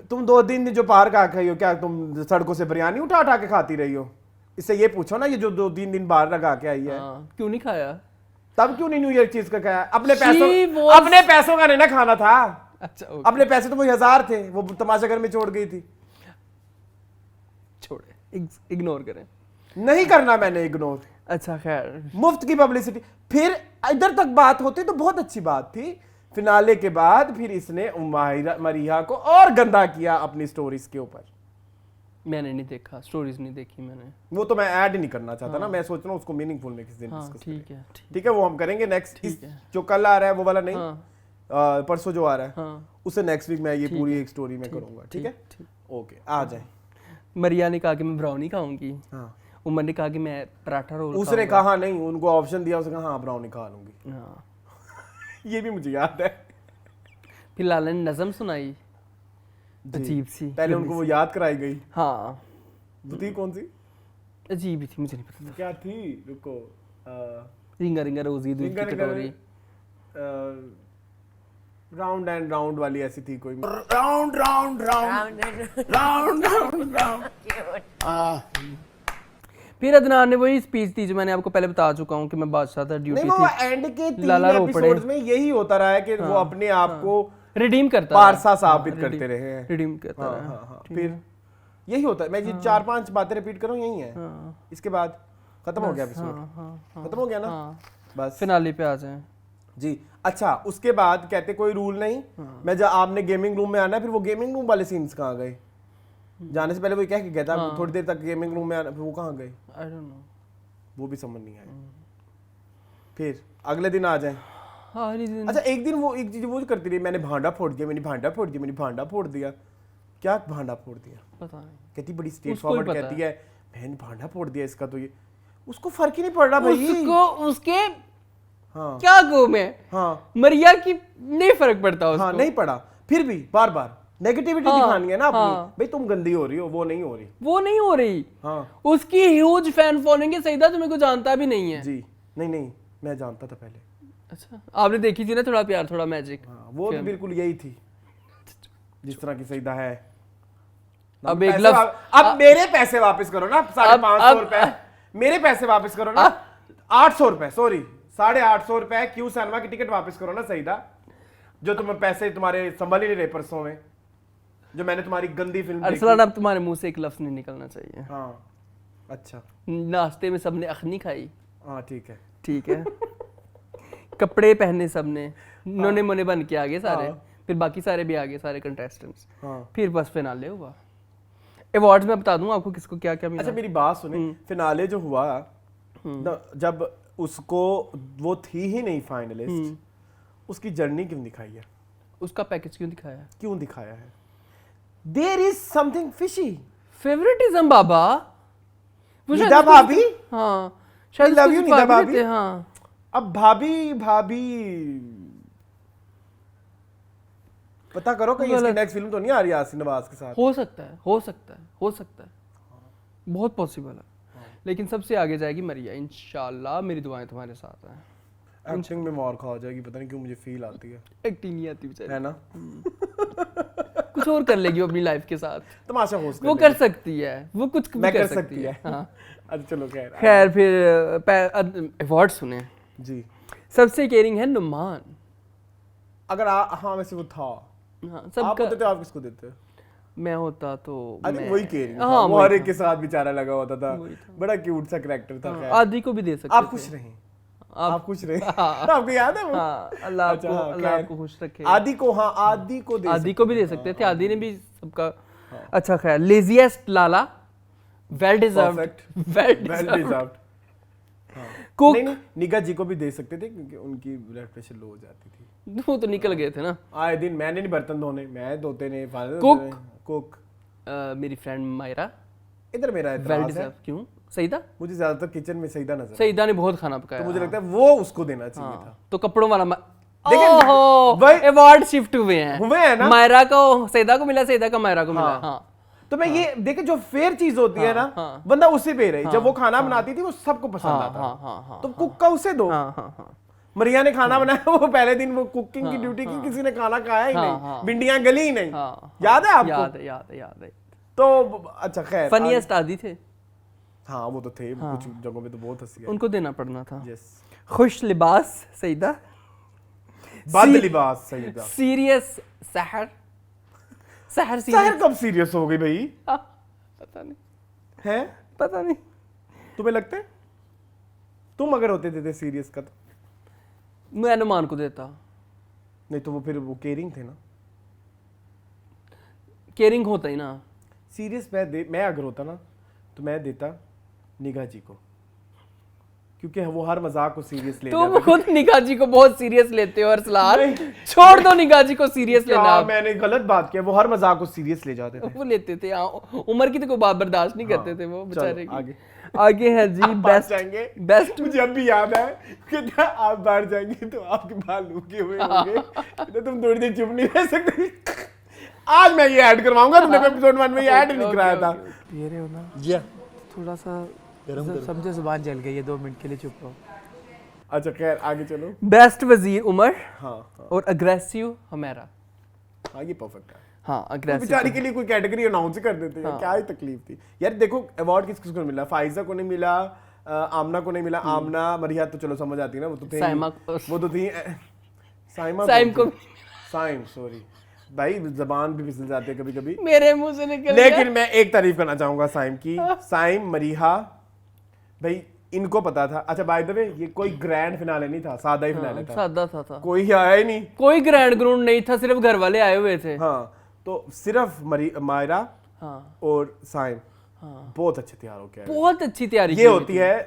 तुम 2 दिन जो पार्क आ गई हो, क्या तुम सड़कों से बिरयानी उठा उठा के खाती रही हो? इससे ये पूछो ना, ये जो 2-3 दिन बाहर लगा के आई है, क्यों नहीं खाया? तब क्यों नहीं न्यूयॉर्क चीज का खाया? अपने पैसों का नहीं ना खाना था। अच्छा, अपने पैसे तो वो 1000 थे, वो तमाशा घर में छोड़ गई थी। छोड़े, इग्नोर करें। नहीं करना मैंने इग्नोर। अच्छा खैर, मुफ्त की पब्लिसिटी। फिर इधर तक बात होती तो बहुत अच्छी बात थी। फिनाले के बाद फिर इसने मरिया को और गंदा किया अपनी स्टोरीज के ऊपर। मैंने नहीं देखा, स्टोरीज नहीं देखी मैंने। वो तो मैं ऐड ही नहीं करना चाहता ना, मैं सोच रहा हूँ उसको मीनिंगफुल में किसी दिन डिस्कस करें। ठीक है, वो हम करेंगे नेक्स्ट। जो कल आ रहा है वो वाला नहीं, परसों जो आ रहा है उसे नेक्स्ट वीक मैं ये पूरी एक स्टोरी में करूंगा। ठीक है, ओके, आ जाए। मरिया ने कहा कि मैं ब्राउनी खाऊंगी, उमर ने कहा कि मैं पराठा रोल, उसने कहा नहीं, उनको ऑप्शन दिया, उसने कहा हाँ ब्राउनी खा लूंगी। ये भी मुझे याद है। फिर लाला ने नज़म सुनाई अजीब सी, पहले उनको वो याद कराई गई। हाँ, वो थी कौन सी? अजीब ही थी, मुझे नहीं पता क्या थी, रुको। रिंगा रिंगा रोजी दूध की कटोरी, राउंड एंड राउंड वाली ऐसी थी कोई। Round round round round round round. फिर अदनान ने वही स्पीच दी जो मैंने आपको पहले बता चुका हूँ कि मैं बादशाह था, ड्यूटी थी। वो एंड के 3 एपिसोड्स में यही होता रहा है कि वो अपने आप को रिडीम करता, पारसा साबित करते रहे हैं, रिडीम करता रहा। फिर यही होता है। मैं ये 4-5 बातें रिपीट कर रहा हूँ, यही है। इसके बाद खत्म हो गया एपिसोड, खत्म हो गया ना, बस फिनाले पे आ जाएं जी। अच्छा, उसके बाद कहते कोई रूल नहीं, मैं जब आपने गेमिंग रूम में आना है, फिर वो गेमिंग रूम वाले सीन्स कहाँ गए? जाने से पहले वो क्या कहता है थोड़ी देर तक गेमिंग रूम में आना, फिर वो कहाँ गए? आई डोंट नो, वो भी समझ नहीं आया। फिर अगले दिन आ जाए। अच्छा, एक दिन वो एक चीज वो करती रही, मैंने भांडा फोड़ दिया, मैंने भांडा फोड़ दिया, मैंने भांडा फोड़ दिया। क्या भांडा फोड़ दिया? पता नहीं, कहती बड़ी स्ट्रेट फॉरवर्ड कहती है, मैंने भांडा फोड़ दिया इसका, तो ये उसको फर्क ही नहीं पड़ रहा भाई। उसको उसके क्या कहूं मैं, मरिया की नहीं फर्क पड़ता उसको। नहीं पड़ा, फिर भी बार बार नेगेटिविटी दिखानी है ना अपनी। भाई तुम गंदी हो रही हो, वो नहीं हो रही। उसकी ह्यूज फैन फॉलोइंग है, सईदा तुम्हें को जानता भी नहीं है जी। नहीं, मैं जानता था पहले। अच्छा, आपने देखी थी ना थोड़ा प्यार थोड़ा मैजिक, वो भी बिल्कुल यही थी जिस तरह की सईदा है। अब एक लफ्ज़, अब मेरे पैसे वापस करो ना, 550 रुपए मेरे पैसे वापस करो ना, 800 रुपए, सॉरी 850 रुपए क्यू सिनेमा की टिकट वापस करो ना सईदा, जो तुम पैसे तुम्हारे संभाल ही नहीं रहे परसों में, जो मैंने तुम्हारी गंदी फिल्म देखी। अरसलान, अब तुम्हारे मुंह से एक लफ्ज़ नहीं निकलना चाहिए। अच्छा, नाश्ते में सबने अखनी खाई। ठीक है कपड़े पहने सबने, नोने मोने बन के आगे सारे, फिर बाकी सारे भी आगे, सारे कंटेस्टेंट्स। फिर बस फिनाले हुआ। अवार्ड्स में बता दूं आपको किसको क्या क्या मिला। अच्छा, मेरी बात सुने, फिनाले जो हुआ जब उसको, वो थी ही नहीं फाइनलिस्ट, उसकी जर्नी क्यों दिखाई है? उसका पैकेज क्यों दिखाया है? There is something fishy. Favouritism बाबा, वो शायद निदा उसको- भाभी, हाँ शायद love उसको you, कुछ निदा भाभी भाभी। देते, हाँ अब भाभी पता करो कहीं इसकी गलत। नेक्स्ट फिल्म तो नहीं आ रही यासीन नवाज के साथ। हो सकता है, हो सकता है, हो सकता है, बहुत पॉसिबल है। लेकिन सबसे आगे जाएगी मरिया, इंशाल्लाह, मेरी दुआएं तुम्हारे साथ हैं। एक्टिंग में मार खा जाएगी, पता नहीं क्यों मुझे फील आती है एक्टिंग नहीं आती बेचारी, है ना। कुछ और कर लेगी वो अपनी लाइफ के साथ, तमाशा होस्ट वो कर सकती है, वो कुछ भी मैं कर कर सकती सकती है। है। हाँ। अच्छा चलो खैर खैर फिर अवार्ड सुने। जी। सबसे केयरिंग है नुमान। अगर हाँ वैसे वो था, हाँ आप सबका, होते तो आप किसको देते? मैं होता तो आई थिंक मैं- वही केयरिंग, हाँ वो वही हर एक था। के साथ बेचारा लगा होता था, वही था। बड़ा क्यूट सा कैरेक्टर था। खैर आदि को भी दे सकते आप थे। खुश रहे, आप- आप खुश रहे। हाँ। आपको याद है वो? हाँ, अल्लाह अच्छा, आपको, हाँ, अल्लाह खैर। आपको खुश रखे। आदि को, हाँ आदि को दे आदि को भी दे सकते सकते थे, आदि ने भी सबका। अच्छा खैर, laziest Lala, well deserved, Perfect. Well well deserved. Deserved. Cook, नहीं निगा जी को भी दे सकते थे क्योंकि उनकी ब्लड प्रेशर लो हो जाती थी। वो तो निकल गए थे ना। आए दिन मैंने नहीं बर्तन धोने, मैं धोते नहीं, फादर कुक। धोते नहीं। कुक मेरी फ्रेंड मायरा, इधर मेरा वेल एतराज है, डिजर्व। क्यों सईदा? मुझे ज्यादातर किचन में सईदा नजर आता है। सईदा ने बहुत खाना पकाया। तो मुझे लगता है वो उसको देना चाहिए था। तो कपड़ों वाला देखें, ओहो, वही- अवार्ड शिफ्ट हुए हैं। हुए हैं ना? मायरा को सईदा को मिला, सईदा का मायरा को मिला। हाँ। हाँ तो मैं ये देखे जो फेयर चीज होती है ना, हाँ। बंदा उसी पे रहे। जब वो खाना बनाती थी वो सबको पसंद हाँ आता हाँ था। हाँ हाँ तो कुक का उसे दो। हाँ हाँ हाँ। मरिया ने खाना बनाया, वो पहले दिन वो कुकिंग की ड्यूटी की, किसी ने खाना खाया ही हाँ, नहीं, हाँ। भिंडियां गली ही नहीं। हाँ, याद है आपको? याद है, याद है, याद है। तो अच्छा खैर फनीएस्ट आदि थे, हाँ वो तो थे, कुछ जगहों पे तो बहुत हंसी आई। उनको देना पड़ना था। यस, खुश लिबास सईदा, बद लिबास सईदा। सीरियस सहर, सहर शहर सीरियस, कब सीरियस हो गई भाई? पता नहीं, है पता नहीं। तुम्हें लगता है? तुम अगर होते थे सीरियस का तो मैं नुमान को देता। नहीं तो वो फिर वो केयरिंग थे ना। केयरिंग होता ही ना। सीरियस मैं अगर होता ना तो मैं देता निगाह जी को, क्योंकि वो हर मजाक को सीरियस ले तुम जाते थे। खुद निगाह जी को बहुत सीरियस लेते हो अरसलान, छोड़ दो निगाह जी को सीरियस लेना क्या आप। मैंने गलत बात किया? वो हर मजाक को सीरियस ले जाते थे। वो लेते थे, हाँ, उम्र की तो कोई बात बर्दाश्त नहीं करते थे वो बेचारे चलो, की। आगे है जी बेस्ट, जाएंगे बेस्ट मुझे अब भी याद है कि आप बाहर जाएंगे तो आपके बाल लूके हुए होंगे तो तुम थोड़ी देर चुप नहीं रह सकते। आज मैं ये ऐड करवाऊंगा, तुमने एपिसोड 1 में ये ऐड नहीं कराया था। ये रहे हो ना, जी थोड़ा सा समझो जुबान जल गई है, 2 मिनट के लिए चुप रहो। अच्छा खैर आगे चलो। बेस्ट वजीर उमर हाँ और अग्रेसिव हमेरा। हाँ ये परफेक्ट है। हाँ अग्रेसिव। बेचारी के लिए कोई कैटेगरी अनाउंस कर देते हैं, क्या ही तकलीफ थी यार। देखो अवार्ड किस किस को मिला, फाइजा को नहीं मिला, आमना को नहीं मिला। आमना मरिया तो चलो समझ आती है ना, वो तो थे, साइमा वो तो थी साइमा, साइम को साइम, सॉरी भाई जबान भी फिसल जाती है कभी कभी, मेरे मुंह से निकल लेकिन मैं एक तारीफ करना चाहूंगा साइम की। साइम, मरीहा भाई इनको पता था। अच्छा बाय द वे ये कोई ग्रैंड फिनाले नहीं था, सादा ही फिनाले था, सादा था। कोई आया ही नहीं। कोई ग्रैंड ग्राउंड नहीं था, सिर्फ घर वाले आए हुए थे। हाँ तो सिर्फ मायरा हाँ और साइम बहुत अच्छे तैयार हो के आए। बहुत अच्छी तैयारी ये होती है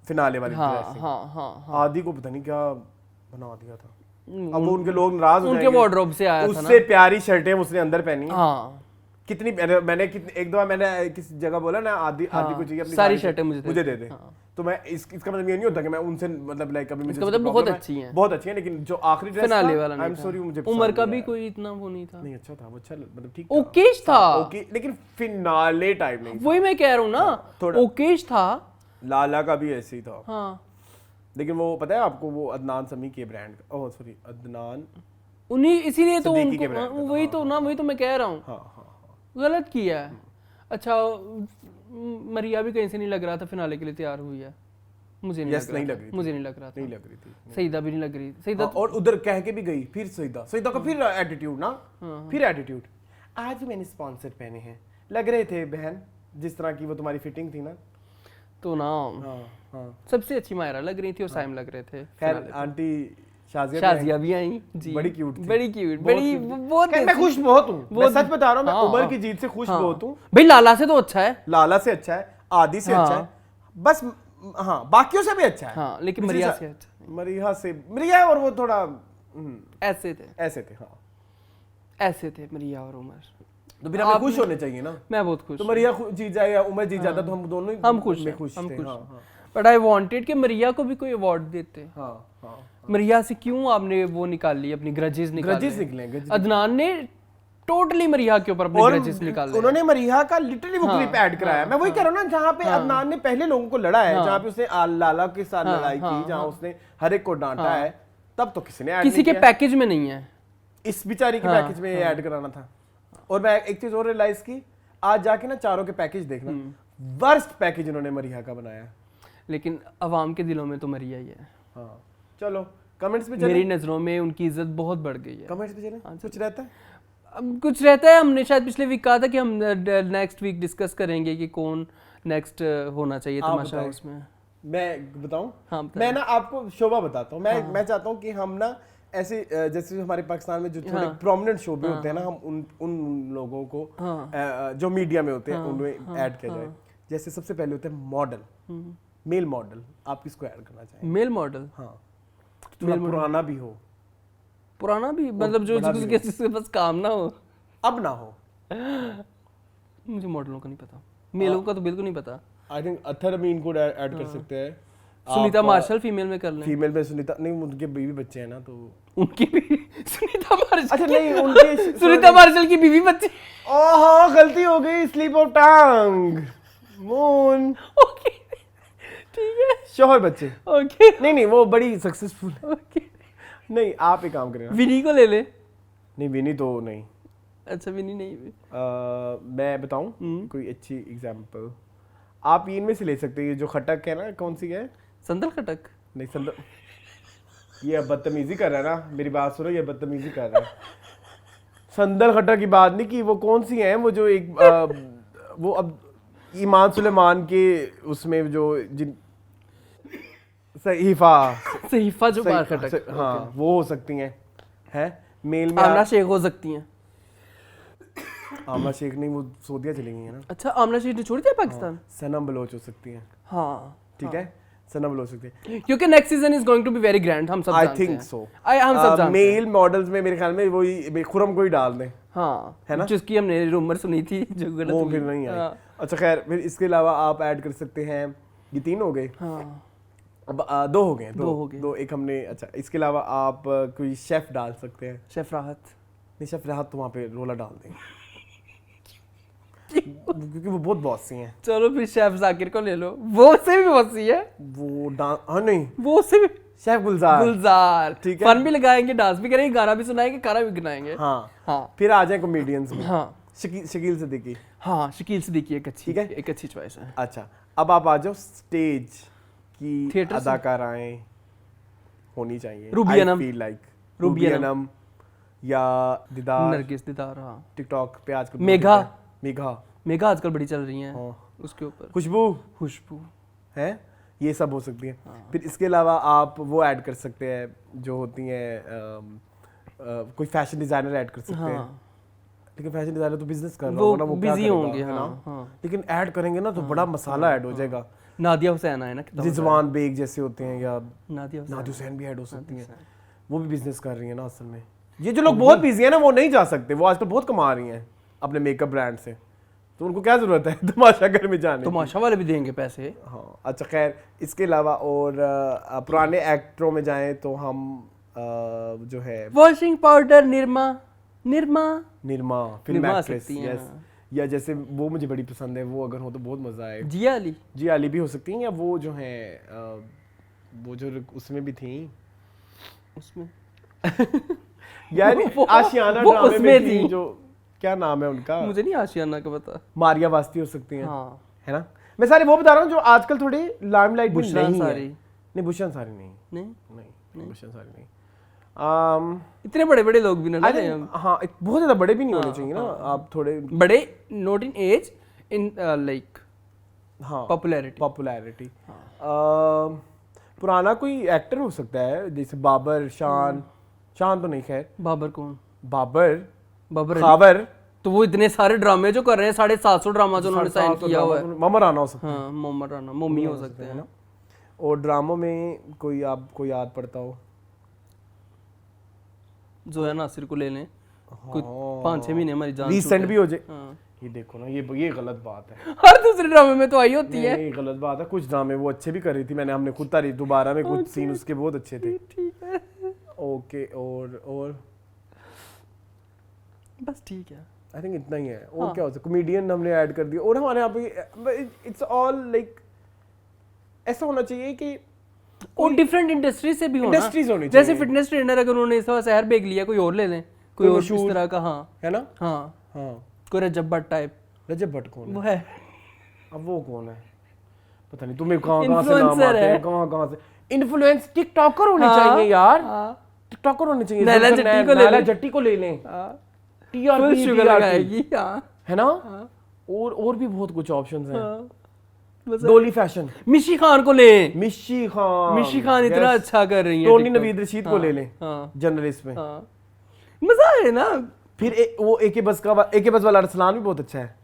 फिनाले वाली हाँ ड्रेसिंग। हाँ हाँ। आदि को पता नहीं क्या बना दिया था, अब वो उनके लोग नाराज हो उनके जाएंगे। वार्डरोब से आया था ना। उससे प्यारी शर्टें उसने अंदर पहनी। हाँ कितनी मैंने एक दफा मैंने किसी जगह बोला ना आदि को चाहिए अपनी सारी शर्टें मुझे दे दे। तो मैं इसका मतलब ये नहीं होता कि मैं उनसे मतलब लाइक अभी इसका मतलब बहुत अच्छी हैं, बहुत अच्छी है, लेकिन जो आखिरी ड्रेस फिनाले वाला आई एम नहीं सॉरी मुझे था। उमर का पसंद भी नहीं कोई इतना वो नहीं था। आया। नहीं अच्छा था वो, अच्छा मतलब ठीक ओकेश था। ओके लेकिन फिनाले टाइप नहीं। वही मैं कह रहा हूँ ना, थोड़ा। ओकेश था। लाला का भी ऐसे ही था, हाँ लेकिन वो पता है आपको वो अदनान समी के ब्रांड का, ओह सॉरी अदनान, उन्हीं इसीलिए तो सिद्दीकी के उनको brand का था। वही तो ना, वही तो मैं कह रहा हूँ, गलत किया है। अच्छा मरिया भी कहीं से नहीं लग रहा था फिनाले के लिए तैयार हुई है, मुझे नहीं यस लग नहीं रहा लग था, रही थी, मुझे नहीं लग रहा था। नहीं लग रही थी। सईदा भी नहीं लग रही, सईदा और उधर कह के भी गई फिर सईदा का फिर एटीट्यूड ना, फिर एटीट्यूड। आज मैंने स्पॉन्सर पहने हैं, लग रहे थे बहन जिस तरह की वो तुम्हारी फिटिंग थी ना। तो ना हाँ सबसे अच्छी मायरा लग रही थी और साइम लग रहे थे। खैर आंटी शाजिया भी आई जी, बड़ी क्यूट थी, बड़ी क्यूट, बड़ी बहुत। मैं खुश बहुत हूँ, मैं सच बता रहा हूँ, मैं उमर की जीत से खुश बहुत हूँ। भाई लाला से तो अच्छा है, लाला से अच्छा है, आदि से अच्छा है, बस हाँ बाकियों से भी अच्छा है। हाँ लेकिन मरिया से अच्छा, मरिया और वो थोड़ा ऐसे थे हाँ ऐसे थे मरिया और उमर। तो फिर हमें खुश होने चाहिए ना। मैं बहुत खुश तो मरिया जीत जाए या उमर जीत जाता तो हम दोनों ही हम खुश में हैं, खुश हम थे। खुश हाँ, हैं। हाँ, बट आई वांटेड कि मरिया को भी कोई अवार्ड देते। हाँ, हाँ। मरिया से क्यों आपने वो निकाली, अपनी ग्रजेस ग्रजेस निकले। अदनान ने टोटली मरिया के ऊपर अपने और ग्रजेस निकाले। उन्होंने मरिया का लिटरली वो क्लिप ऐड कराया। मैं वही कह रहा हूँ ना, जहाँ पे अदनान ने पहले लोगों को लड़ा है, जहाँ पे उसने लाला के साथ लड़ाई की, जहाँ उसने हर एक को डांटा है, तब तो किसी ने ऐड किसी के पैकेज में नहीं है। इस बेचारी के पैकेज में ऐड कराना था। और मैं एक चीज और रियलाइज की, आज जाके ना चारों के पैकेज देखना, वर्स्ट पैकेज उन्होंने मरिया का बनाया है। लेकिन अवाम के दिलों में तो मरिया ही है। हाँ, चलो कमेंट्स पे चले। मेरी नजरों में उनकी इज्जत बहुत बढ़ गई है। कमेंट्स पे चले, कुछ रहता है? अब कुछ रहता है। हमने शायद पिछले वीक कहा था कि हम नेक्स्ट वीक डिस्कस करेंगे कि कौन नेक्स्ट होना चाहिए तमाशा उसमें। मैं बताऊं? हाँ, मैं ना आपको शोभा बताता हूँ। मैं चाहता हूँ कि हम ना ऐसे जैसे हमारे पाकिस्तान में जो थोड़े प्रोमिनेंट शोबे होते हैं ना, हम उन लोगों को जो मीडिया में होते हैं उनमें ऐड किया जाए। जैसे सबसे पहले होते हैं मॉडल, मेल मॉडल। आप किसको ऐड करना चाहेंगे? Male model? हाँ, थोड़ा पुराना भी हो। पुराना भी मतलब जो जिसके पास काम ना हो। अब ना हो। मुझे मॉडलों का नहीं पता, मेलों का तो बिल्कुल नहीं पता। आई थिंक अथर अमीन को ऐड कर सकते हैं। सुनीता मार्शल फीमेल में कर लें। फीमेल में सुनीता नहीं, उनके बीवी बच्चे हैं ना, तो उनकी भी सुनीता मार्शल। अच्छा नहीं, उनके सुनीता मार्शल की बीवी बच्चे। ओह गलती हो गई, slip of tongue. Moon okay ठीक है। शोहर बच्चे। ओके नहीं वो बड़ी सक्सेसफुल। ओके। नहीं आप एक काम करें, विनी को ले ले। नहीं विनी तो नहीं। अच्छा विनी नहीं। मैं बताऊं कोई अच्छी एग्जांपल? आप इनमें से ले सकते हैं, ये जो खटक है ना, कौन सी है? संदल खटक। नहीं संदल, ये अब बदतमीजी कर रहा है ना, मेरी बात सुनो, ये बदतमीजी कर रहा है। संदल खटक की बात नहीं की, वो कौन सी है? वो जो एक वो अब ईमान सुलेमान के उसमें जो जिन सहीफा जो बार खटक। हाँ वो हो सकती हैं मेल में। आमना शेख हो सकती हैं। आमना शेख नहीं, वो सऊदीया चली गई है ना। अच्छा आमना शेख ने छोड़ दिया पाकिस्तान। सनम बलोच हो सकती हैं। हाँ ठीक है, सनम बलोच हो सकती है, क्योंकि next season is going to be very grand. हम सब आई जानते थिंक हैं। सो। हम सब जानते हैं। मेल मॉडल्स में मेरे ख्याल में वही खुरम को ही डाल दें। हाँ है ना, जिसकी हमने रूमर सुनी थी जो गलत वो हुई। फिर नहीं आई। हाँ। अच्छा खैर, फिर इसके अलावा आप ऐड कर सकते हैं, ये 3 हो गए। हाँ अब 2 हो गए। दो हो गए। 2 एक हमने। अच्छा इसके अलावा आप कोई शेफ डाल सकते हैं। शेफ राहत। नहीं शेफ राहत तो वहाँ पे रोला डाल देंगे क्योंकि वो बहुत बॉसी हैं। चलो फिर शेफ जाकिर को ले लो, वो से भी बॉसी है। वो हाँ नहीं, वो से भी शेफ गुलजार। ठीक है, फन भी लगाएंगे, डांस भी करेंगे, गाना भी सुनाएंगे, खाना भी बनाएंगे। हाँ हाँ। फिर आ जाए कॉमेडियंस में। हाँ शकील सिद्दीकी। हाँ शकील सिद्दीकी एक अच्छी, ठीक है, एक अच्छी चॉइस है। अच्छा अब आप आ जाओ स्टेज की थिएटर से? अदाकाराएं होनी चाहिए। Ruby Anam. Feel like Ruby Ruby Anam या दीदार। नरगिस दीदार। हाँ टिकटॉक पे आजकल मेघा मेघा आजकल बड़ी चल रही हैं। हाँ। उसके ऊपर खुशबू है, ये सब हो सकती है। फिर इसके अलावा आप वो ऐड कर सकते हैं जो होती हैं कोई फैशन डिजाइनर ऐड कर सकते हैं। लेकिन फैशन डिजाइनर तो बिजनेस कर रहा होगा ना, वो बिजी होंगे। है ना। हाँ। लेकिन ऐड करेंगे ना तो बड़ा मसाला ऐड हो जाएगा। नादिया हुसैन है ना, रिजवान बेग जैसे होते हैं, या नादिया हुसैन भी ऐड हो सकती हैं। वो भी बिजनेस कर रही है ना असल में। ये जो लोग बहुत बिजी है ना, वो नहीं जा सकते, वो आजकल बहुत कमा रही हैं अपने मेकअप ब्रांड से, तो उनको क्या जरूरत है तमाशा घर में जाने की? तमाशा वाले भी देंगे पैसे। हाँ अच्छा खैर, इसके अलावा और पुराने एक्टरों में जाएं तो हम जो है वॉशिंग पाउडर निरमा फिल्म आ एक्ट्रेस, सकती हैं। यस, या जैसे वो मुझे बड़ी पसंद है, वो अगर हो तो बहुत मजा आए। जिया अली भी हो सकती हैं, या वो जो है वो जो उसमें भी थी उसमें यार आशियाना वो ड्रामे उसमें में थी। थी, जो क्या नाम है उनका, मुझे नहीं आशियाना का पता। मारिया वास्ती हो सकती हैं। हाँ। है ना, मैं सारे वो बता रहा हूँ जो आजकल थोड़े लाइमलाइट में बुशरा नहीं है। अंसारी। नहीं बुशरा अंसारी नहीं, बुशरा अंसारी नहीं। इतने बड़े बड़े लोग भी ना I think, हाँ बहुत ज्यादा बड़े भी नहीं होने चाहिए ना, आप थोड़े बड़े, not in age, in like हाँ पॉपुलैरिटी। पुराना कोई एक्टर हो सकता है, जैसे बाबर, शान तो नहीं, खैर बाबर कौन? बाबर खाबर, तो वो इतने सारे ड्रामे जो कर रहे हैं, 750 ड्रामा जो उन्होंने साइन किया हुआ है। मोहम्मद राना हो सकता है। हाँ मोहम्मद राना, मम्मी हो सकते हैं ना। और ड्रामों में कोई आपको याद पड़ता हो? जोया नासिर को ले लें, कुछ 5-6 महीने हमारी जान रीसेंट भी हो जाए। हाँ। ये देखो ना, ये गलत बात है। हर दूसरे ड्रामे में तो आई होती है। ये गलत बात है। कुछ ड्रामे वो अच्छे भी कर रही थी, हमने खुद तारीफ, दोबारा में कुछ सीन उसके बहुत अच्छे थे। ठीक है, ओके, और बस ठीक है, आई थिंक इतना ही है। और क्या हो सकता, कॉमेडियन हमने ऐड कर दिया। और हमारे यहाँ पे इट्स ऑल लाइक ऐसा होना चाहिए कि और डिफरेंट इंडस्ट्री से भी होना, इंडस्ट्रीज होनी जैसे चाहिए। फिटनेस ट्रेनर अगर उन्होंने इस शहर बेच लिया, कोई और ले लें, कोई और इस तरह का। हाँ है ना। हाँ, हाँ, कोई रजब भट्ट टाइप। रजब भट्ट कौन वो है? है, अब वो कौन है पता नहीं। तुम्हें कहाँ से नाम Influencer आते हैं, है। कहाँ से इन्फ्लुएंस। टिकटॉकर होने हाँ, चाहिए यार, हाँ। टिकटॉकर होने चाहिए। नैला जैसे जट्टी को ले नैला लें। जट्टी को ले लें, हाँ, फुल टीआरपी शुगर लगाएगी। हाँ, है ना। और भी बहुत कुछ ऑप्शंस हैं। हाँ, बस डोली फैशन, मिशी खान को लें। मिशी खान, मिशी खान इतना yes। अच्छा कर रही है। Tony TikTok। नवीद रशीद को हाँ, ले लें हाँ, जर्नलिस्ट में। हाँ, मजा है ना। फिर वो एके बस वाला अरसलान भी बहुत अच्छा है,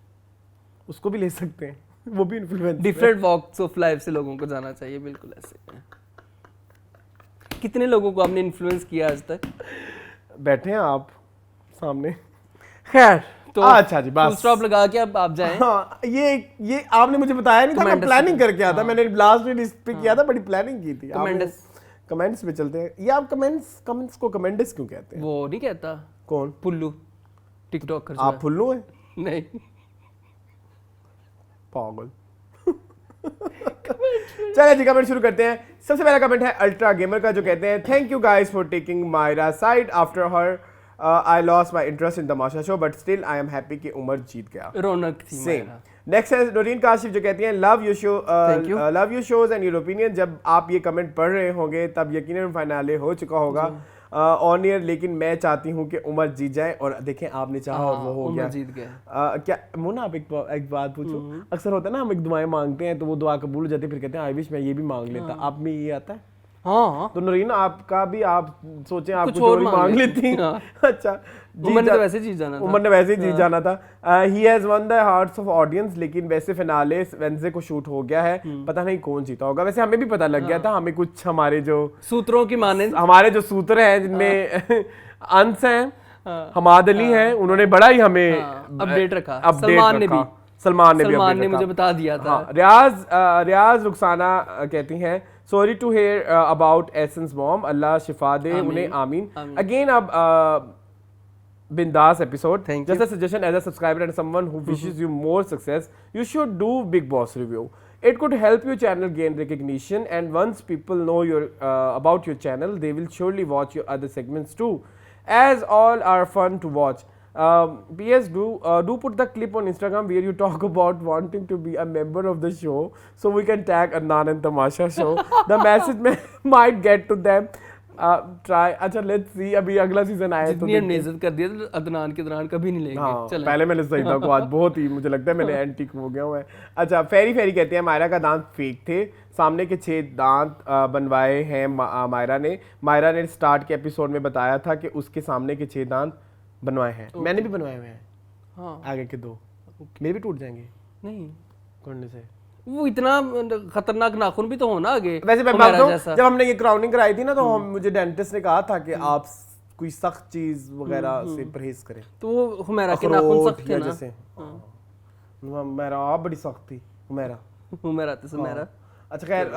उसको भी ले सकते हैं। वो भी influence. Different walks of life से लोगों को जाना चाहिए, बिल्कुल ऐसे। कितने लोगों को आपने इन्फ्लुएंस किया आज तक? बैठे हैं आप सामने। खैर, तो अच्छा जी, बस फुल स्टॉप लगा के अब आप जाएं। हाँ, ये आपने मुझे बताया नहीं था, मैं Commanders प्लानिंग पे। करके आता। मैंने लास्ट में इस पे किया था, बड़ी प्लानिंग की थी। Commanders। कमेंट्स पे चलते हैं। ये आप कमेंट्स को कमेंडस क्यों कहते हैं? वो नहीं कहता कौन? पुल्लू टिकटॉकर। आप फुल्लू हैं? नहीं, पागल। चलिए जी, कमेंट शुरू करते हैं। सबसे पहला कमेंट है अल्ट्रा गेमर का, जो कहते हैं thank you guys for taking Maira side after her I lost my interest in Tamasha show but still I am happy कि उमर जीत गया। रौनक थी सेम। मेरा। नेक्स्ट है नोरीन काशिफ, जो कहती हैं love you show, Thank you। Love you shows and your opinion. जब आप ये कमेंट पढ़ रहे होंगे तब यकीनन फाइनले हो चुका होगा ऑन ईयर, लेकिन मैं चाहती हूँ कि उमर जीत जाए। और देखें, आपने चाहा और वो हो उमर गया। जीत गया। क्या मुन्ना, आप एक बात पूछो। अक्सर होता है ना, हम एक दुआएं मांगते हैं तो वो दुआ कबूल हो जाती है, फिर कहते हैं आई विश मैं ये भी मांग लेता। आप में ये आता है? हाँ, तो नरीन, आपका भी, आप सोचें आप कुछ कुछ और और ही मांग मांग लेती। लेती। हाँ। अच्छा, उमर ने तो वैसे जीत जाना था। उमर ने वैसे ही जीत जाना था। He has one the hearts of audience, लेकिन वैसे फिनाले वेडनेसडे को शूट हो गया है, पता नहीं कौन जीता होगा। वैसे हमें भी पता लग गया था, हमें कुछ हमारे जो सूत्रों की माने सूत्र हैं जिनमें अंश हैं, हमाद अली हैं, उन्होंने बड़ा ही हमें अपडेट रखा। सलमान ने ने मुझे बता दिया था। हाँ, रियाज रुखसाना कहती हैं सॉरी टू हेयर अबाउट एसेंस मॉम, अल्लाह शिफा दे उन्हें, आमीन। अगेन अब बिंदास episode, just a suggestion as a subscriber and someone who wishes you more success, you should do Big Boss review. It could help your channel gain recognition, and once people know about your channel, they will surely watch your other segments too, as all are fun to watch. PS, do put the clip on Instagram where you talk about wanting to be a member of the show, so we can tag Adnan and Tamasha show. The message might get to them. Try. अच्छा, let's see, अभी अगला season आया तो जितनी हमने इज्जत कर दिया तो अदनान के दौरान कभी नहीं लेंगे। हाँ, चलें। पहले मैंने सही था को, आज बहुत ही मुझे लगता है मैंने एंटीक हो गया हूँ मैं। अच्छा, फेरी कहते हैं मायरा का दांत फेक थे, सामने के 6 दांत बनवाए हैं मायरा ने स्टार्ट के एपिसोड में बताया था कि उसके सामने के 6 दांत बनवाए हैं। मैंने भी बनवाए हुए हैं। हाँ, आगे के 2 मेरे भी टूट जाएंगे नहीं, करने से। वो इतना खतरनाक नाखून भी तो होना आगे। वैसे मैं बात कहूं, जब हमने ये क्राउनिंग कराई थी ना, तो मुझे डेंटिस्ट ने कहा था कि आप कोई सख्त चीज वगैरह से परहेज करें। तो वो हुमैरा के नाखून सख्त थे ना। जैसे हुमैरा बड़ी सख्त थी। हुमैरा तो सुमैरा। अच्छा, खैर,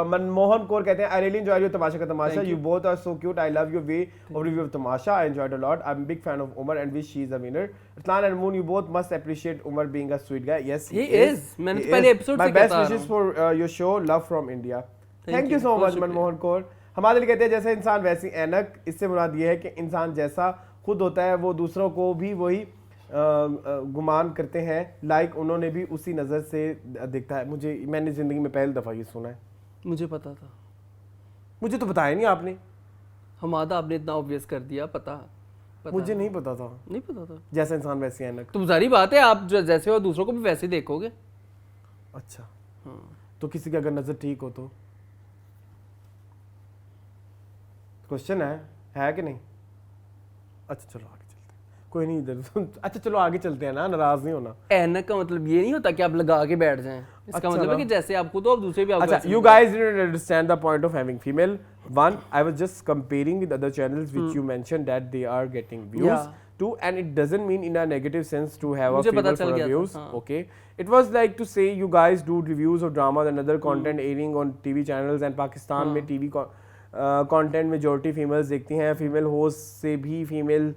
मनमोहन कौर कहते हैं I really enjoy your Tamasha का Tamasha, you both are so cute, I love your way of review of Tamasha, I enjoyed a lot, I am big fan of Umar and wish she is a winner. रतलान and Moon, you both must appreciate Umar being a sweet guy. Yes, he is. मैंने तो पहले episode से my कहता best आ रहा wishes हूं। For your show, love from India. Thank you so much Manmohan Kaur. हमारे लिए कहते हैं जैसे इंसान वैसी ऐनक, इससे मुराद ये है कि इंसान जैसा खुद होता है वो दूसरों को भी वही गुमान करते हैं, लाइक उन्होंने भी उसी नज़र से देखता है। मैंने ज़िंदगी में पहली दफ़ा ये सुना है। मुझे पता था। मुझे तो बताया नहीं आपने। हमादा आपने इतना ऑब्वियस कर दिया। पता मुझे नहीं पता था। नहीं पता था। जैसा इंसान वैसी ऐनक। तो जारी बात है, आप जैसे हो दूसरों को भी वैसे ही देखोगे। अच्छा, तो किसी की अगर नज़र ठीक हो तो क्वेश्चन है कि नहीं? अच्छा, चलो आगे चलते हैं। कोई नहीं इधर अच्छा चलो आगे चलते हैं ना, नाराज नहीं होना। ऐनक का मतलब ये नहीं होता कि आप लगा के बैठ जाएं, इसका मतलब है कि जैसे आप खुद हो आप दूसरे भी आपको अच्छा, you guys didn't understand the point of having female. One, I was just comparing with other channels which you mentioned that they are getting views. Yeah. Two, and it doesn't mean in a negative sense to have a मुझे पता female चल for गया था, views. हाँ. Okay, it was like to say you guys do reviews of dramas and other content airing on TV channels, and Pakistan में TV content majority females देखती हैं, female hosts से भी female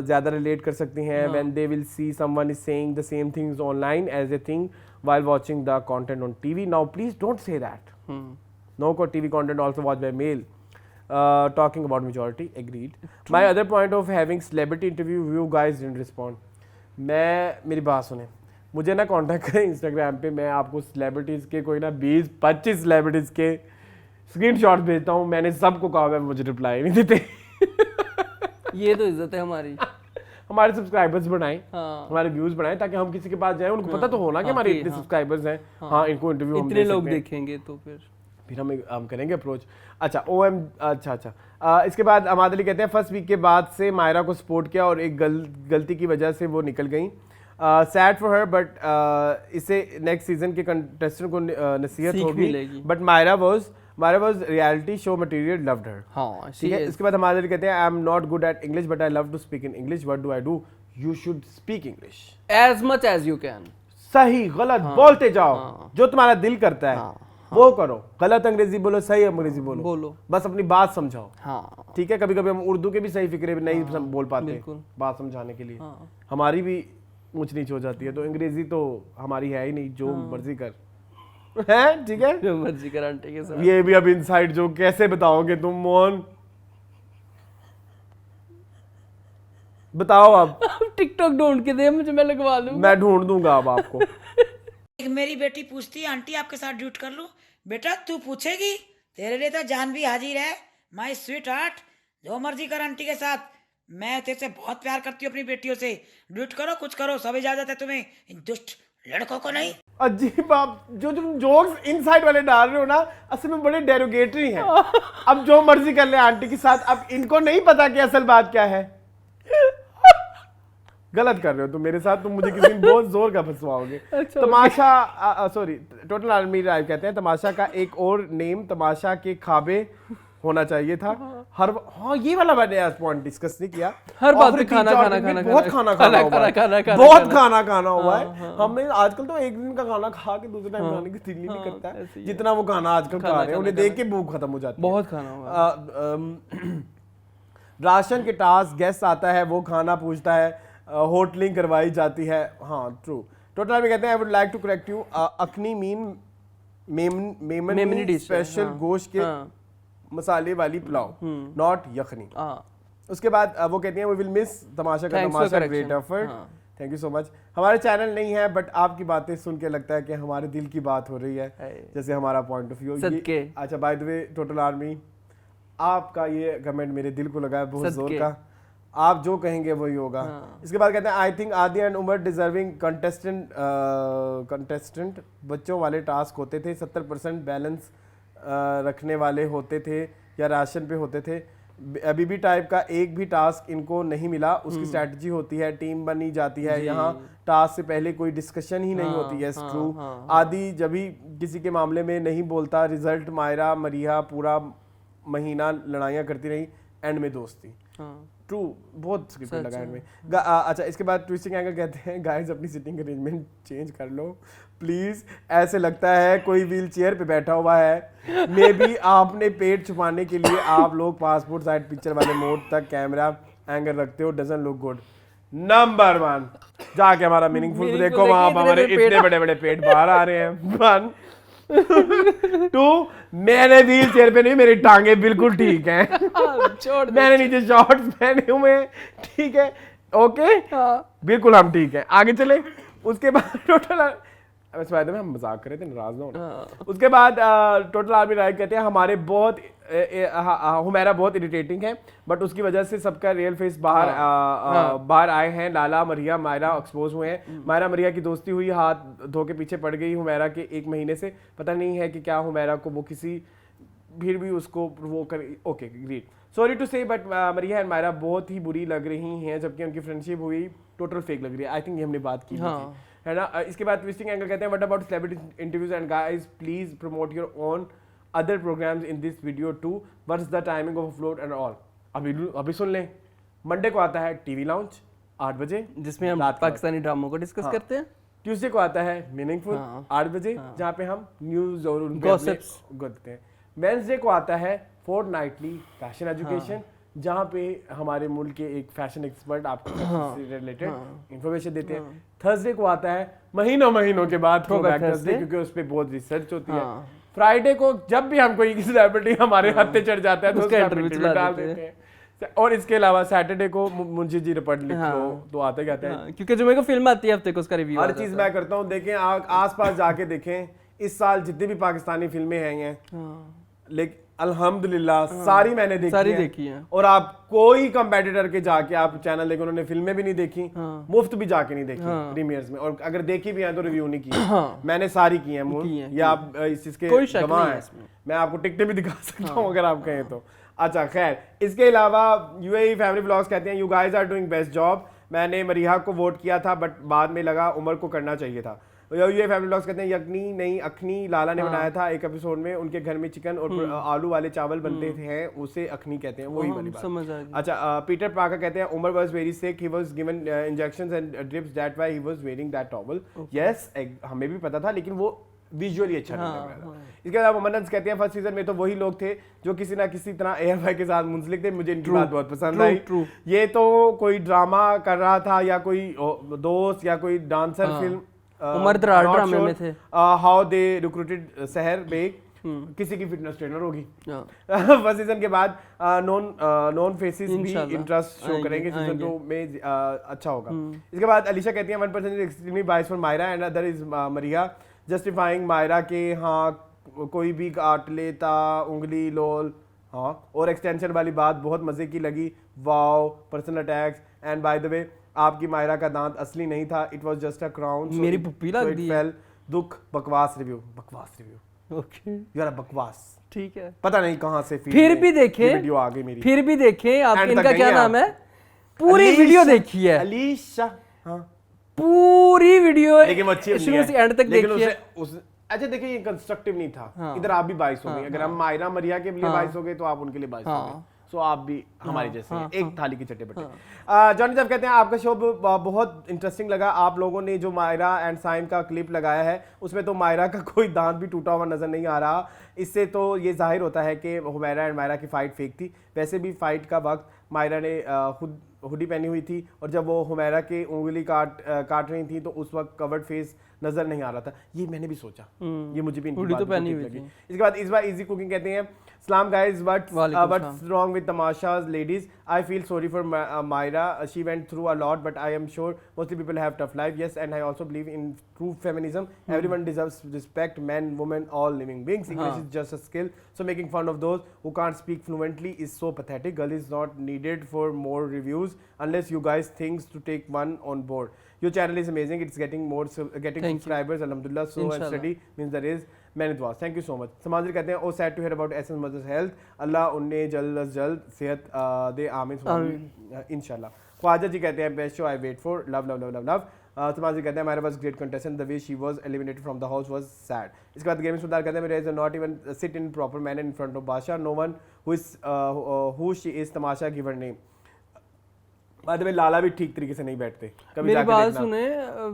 ज़्यादा relate कर सकती हैं when they will see someone is saying the same things online as a thing while watching the content on TV. Now please don't say that. No TV content also watched by male. Talking about majority, agreed. My other point of having celebrity interview, you guys didn't respond. मेरी बात सुने, मुझे ना contact करें Instagram पे, मैं आपको celebrities के कोई ना 20-25 सेलिब्रिटीज़ के स्क्रीनशॉट भेजता हूँ। मैंने सबको कहा है, मुझे रिप्लाई नहीं देते। ये तो इज्जत है हमारी। हमारे सब्सक्राइबर्स बढ़ाएं, हाँ। हमारे व्यूज बढ़ाएं, ताकि हम किसी के पास जाएं, उनको पता तो होना कि हमारे इतने सब्सक्राइबर्स हैं, हाँ इनको इंटरव्यू हम इतने लोग देखेंगे तो फिर हम करेंगे अप्रोच। अच्छा अच्छा इसके बाद अमाद अली कहते हैं फर्स्ट वीक के बाद से मायरा को सपोर्ट किया और एक गलती की वजह से वो निकल गई। सैड फॉर हर, बट इससे नेक्स्ट सीजन के कंटेस्टेंट को नसीहत होगी। But Maira was reality show material, loved her. हाँ, ठीक है। इसके बाद हमारे लिए कहते हैं I am not good at English but I love to speak in English, what do I do? You should speak English as much as you can. सही गलत बोलते जाओ, जो तुम्हारा दिल करता है वो करो। गलत अंग्रेजी बोलो, सही अंग्रेजी बोलो, बस अपनी बात समझाओ। हाँ, ठीक है। कभी कभी हम उर्दू के भी सही फिक्रे नहीं बोल पाते बात समझाने के लिए, हमारी भी ऊंच नीच हो जाती है, तो अंग्रेजी तो हमारी है ही नहीं, जो मर्जी कर है। ठीक है, जो मर्जी कर आंटी के साथ। ये भी अब इनसाइड जो कैसे बताओगे तुम मोहन, बताओ अब। टिकटॉक ढूंढ के दे मुझे, मैं लगवा लूं। मैं ढूंढ दूंगा अब आपको। मेरी बेटी पूछती है आंटी आपके साथ ड्यूट कर लूं? बेटा तू पूछेगी, तेरे लिए तो जान भी हाजिर है। माय स्वीट हार्ट, जो मर्जी कर आंटी के साथ, मैं तेरे से बहुत प्यार करती हूँ अपनी बेटियों से। ड्यूट करो, कुछ करो, सब इजाजत है तुम्हें, इन दुष्ट लड़कों को नहीं। अजीब, आप जो तुम जोक्स इनसाइड वाले डाल रहे हो ना, असल में बड़े डेरोगेटरी हैं। अब जो मर्जी कर ले आंटी के साथ, अब इनको नहीं पता कि असल बात क्या है। गलत कर रहे हो तुम मेरे साथ, तुम मुझे किसी दिन बहुत जोर का फंसवाओगे। अच्छा, तमाशा सॉरी टोटल आर्मी राइव कहते हैं तमाशा का एक और नेम तमाशा के खाबे होना चाहिए था। हर ये वाला मैंने आज पॉइंट डिस्कस नहीं किया। हर बात पे खाना बहुत खाना खाना हुआ है। हमें आजकल तो एक दिन का खाना खा के दूसरे टाइम खाने की दिल नहीं करता है, जितना वो खाना आजकल खा रहे हैं, उन्हें देख के भूख खत्म हो जाती है। बहुत खाना हुआ। राशन के टास्क, गेस्ट आता है वो खाना पूछता है, होटलिंग करवाई जाती है। हाँ ट्रू। टोटल में कहते हैं I would like to correct you, अखनी मीन मेमनी स्पेशल गोश्त के मसाले वाली पुलाव, नॉट यखनी। उसके बाद वो कहती हैं वी विल मिस तमाशा का Tamasha, great effort, thank you so much. हमारे चैनल नहीं है बट आपकी बातें सुन के लगता है कि हमारे दिल की बात हो रही है, जैसे हमारा पॉइंट ऑफ व्यू। अच्छा by the way total army, आपका ये कमेंट मेरे दिल को लगा है बहुत जोर का, आप जो कहेंगे वही होगा। इसके बाद कहते हैं आई थिंक आदि एंड उमर डिजर्विंग कंटेस्टेंट बच्चों वाले टास्क होते थे, 70% बैलेंस रखने वाले होते थे या राशन पे होते थे। बीबी टाइप का एक भी टास्क इनको नहीं मिला, उसकी स्ट्रैटेजी होती है, टीम बनी जाती है, यहाँ टास्क से पहले कोई डिस्कशन ही नहीं होती है। ट्रू। आदि जब भी किसी के मामले में नहीं बोलता, रिजल्ट मायरा मरिया पूरा महीना लड़ाइयाँ करती रही, एंड में दोस्ती। ट्रू, बहुत स्क्रिप्टेड लगा इनमें। अच्छा इसके बाद ट्विस्टिंग एंगल कहते हैं गाइस अपनी सिटिंग अरेंजमेंट चेंज कर लो प्लीज, ऐसे लगता है कोई व्हील चेयर पे बैठा हुआ है। मे बी आपने पेट छुपाने के लिए आप लोग पासपोर्ट साइड पिक्चर वाले मोड तक कैमरा एंगल रखते हो, डजंट लुक गुड। नंबर 1 जाके हमारा मीनिंगफुल देखो, वहां हमारे इतने बड़े बड़े पेट बाहर आ रहे हैं। 1 2 मैंने व्हील चेयर पे नहीं, मेरी टांगे बिल्कुल ठीक हैं। मैंने नीचे शॉर्ट्स पहने हुए हैं, ठीक है, ओके बिल्कुल हम ठीक है। आगे चले। उसके बाद टोटल हम मजाक कर रहे थे, नाराज ना होना। उसके बाद टोटल आर्मी राय कहते हैं हमारे बहुत हुमैरा बहुत इरिटेटिंग है, बट उसकी वजह से सबका रियल फेस बाहर आए हैं। लाला मरिया मायरा एक्सपोज हुए हैं। मायरा मरिया की दोस्ती हुई, हाथ धो के पीछे पड़ गई हुमैरा के 1 महीने से। पता नहीं है कि क्या हुमैरा को वो किसी फिर भी उसको वो कर ओके ग्रेट सॉरी टू से बट मरिया एंड मायरा बहुत ही बुरी लग रही हैं जबकि उनकी फ्रेंडशिप हुई टोटल फेक लग रही है। आई थिंक ये हमने बात की थी है ना। इसके बाद ट्विस्टिंग एंगल कहते हैं what about celebrity interviews and guys please promote your own other programs in this video too what's the timing of upload and all. अभी सुन लें। मंडे को आता है टीवी लाउंज 8 बजे जिसमें हम पाकिस्तानी ड्रामों को डिस्कस करते हैं। ट्यूसडे को आता है मीनिंगफुल 8 बजे जहाँ पे हम न्यूज और उनके गॉसिप्स करते हैं। वेडनेसडे को आता है फोर्टनाइटली फैशन एजुकेशन जहाँ पे हमारे मुल्क के एक फैशन एक्सपर्ट आपको रिलेटेड इंफॉर्मेशन देते हैं। थर्सडे को आता है महीनों के बाद थ्रोबैक थर्सडे क्योंकि उस पर बहुत रिसर्च होती है। फ्राइडे को जब भी हम कोई सेलिब्रिटी हमारे हत्थे चढ़ जाता है तो उसका इंटरव्यू डाल देते हैं। और इसके अलावा सैटरडे को मुंशी जी रिपब्लिक तो आता ही आता है क्योंकि जुमे को फिल्म आती है हफ्ते को उसका रिव्यू हर चीज मैं करता हूँ। देखें आसपास जाके देखें इस साल जितनी भी पाकिस्तानी फिल्में हैं लेकिन अल्हम्दुलिल्लाह सारी मैंने देखी हैं। और आप कोई कंपेटिटर के जाके आप चैनल देखें उन्होंने फिल्में भी नहीं देखी मुफ्त भी जाके नहीं देखी प्रीमियर्स में और अगर देखी भी है तो रिव्यू नहीं की मैंने सारी की हैं ये आप इस चीज के गवाह हैं। मैं आपको टिकटें भी दिखा सकता हूँ अगर आप कहें तो। अच्छा खैर इसके अलावा यूएई फैमिली व्लॉग्स कहते हैं you guys are doing best job. मैंने मरीहा को वोट किया था बट बाद में लगा उमर को करना चाहिए था। यूएई फैमिली व्लॉग्स कहते हैं यकनी नहीं अखनी लाला ने बनाया था एक एपिसोड में उनके घर में चिकन और आलू वाले चावल बनते थे उसे अखनी कहते हैं वही वाली बात। अच्छा पीटर पार्कर कहते हैं Umar was very sick he was given injections and drips that why he was wearing that towel. Yes हमें भी पता था लेकिन वो विजुअली अच्छा नहीं लग रहा था। इसके अलावा मोहम्मद कहते हैं फर्स्ट सीजन में तो वही लोग थे जो किसी ना किसी तरह एयर भाई के साथ मुंसलिक थे। मुझे इनकी बात बहुत पसंद आई। ये तो कोई ड्रामा कर रहा था या कोई दोस्त या कोई डांसर फिल्म उमर दरार ड्रामे में थे। हाउ दे रिक्रूटेड सहर बेग किसी की फिटनेस ट्रेनर होगी। फर्स्ट सीजन के बाद नॉन फेसेस भी इंटरेस्ट शो करेंगे सीजन 2 में अच्छा होगा। इसके बाद अलीशा कहती है 1% is extremely biased for Maira and other is Maria justifying Maira के हाँ कोई भी काट लेता उंगली लोल हाँ और एक्सटेंशन वाली बात बहुत मजे की लगी wow personal attacks and by the way आपकी मायरा का दांत असली नहीं था it was just a crown मेरी पुप्पी लग दी है। दुख बकवास रिव्यू ओके यार बकवास ठीक है पता नहीं कहां से फिर भी देखें वीडियो आ गई मेरी फिर भी देखें आप इनका क्या नाम है पूरी वीडियो देखी है अलीशा हाँ पूरी वीडियो लेकिन अच्छी शुरू से एंड तक देखिए। अच्छा देखिए ये कंस्ट्रक्टिव नहीं था इधर आप भी 22 हो गए अगर हम मायरा मरिया के लिए 22 हो गए तो आप उनके लिए 22 हो गए सो आप भी हमारे जैसे हैं एक थाली के चट्टे बट्टे। जॉनी जब कहते हैं आपका शो बहुत इंटरेस्टिंग लगा आप लोगों ने जो मायरा एंड साइम का क्लिप लगाया है उसमें तो मायरा का कोई दांत भी टूटा हुआ नजर नहीं आ रहा। इससे तो ये जाहिर होता है कि हुमैरा एंड मायरा की फाइट फेक थी। वैसे भी फाइट का वक्त मायरा ने खुद हुडी पहनी हुई थी और जब वो हुमैरा के उंगली काट रही थी तो उस वक्त कवर्ड फेस नजर नहीं आ रहा था। ये मैंने भी सोचा ये मुझे भी इनकी बात तो लगी। इसके बाद इस बार इजी कुकिंग कहते हैं सलाम guys what's wrong with Tamasha's ladies I feel sorry for Maira she went through a lot but I am sure mostly people have tough life yes and I also believe in true feminism everyone deserves respect men women all living beings English is just a skill so making fun of those who can't speak fluently is so pathetic girl is not needed for more reviews unless you guys think to take one on board your channel is amazing it's getting subscribers alhamdulillah so and steady means there is many duas thank you so much समाजिर कहते हैं oh sad to hear about Essence mother's health अल्लाह उन्हें जल्द अज जल्द सेहत दे आमीन इंशाल्लाह। ख्वाजा जी कहते हैं best show I wait for love love love love love. समाजिर कहते हैं हमारे पास great contestant the way she was eliminated from the house was sad. इसके बाद गेमिंग सुधार कहते हैं मेरे is not even sit in proper manner in front of Badshah no one who she is Tamasha give her name. बाद में लाला भी ठीक तरीके से नहीं बैठते कभी मेरी बात सुने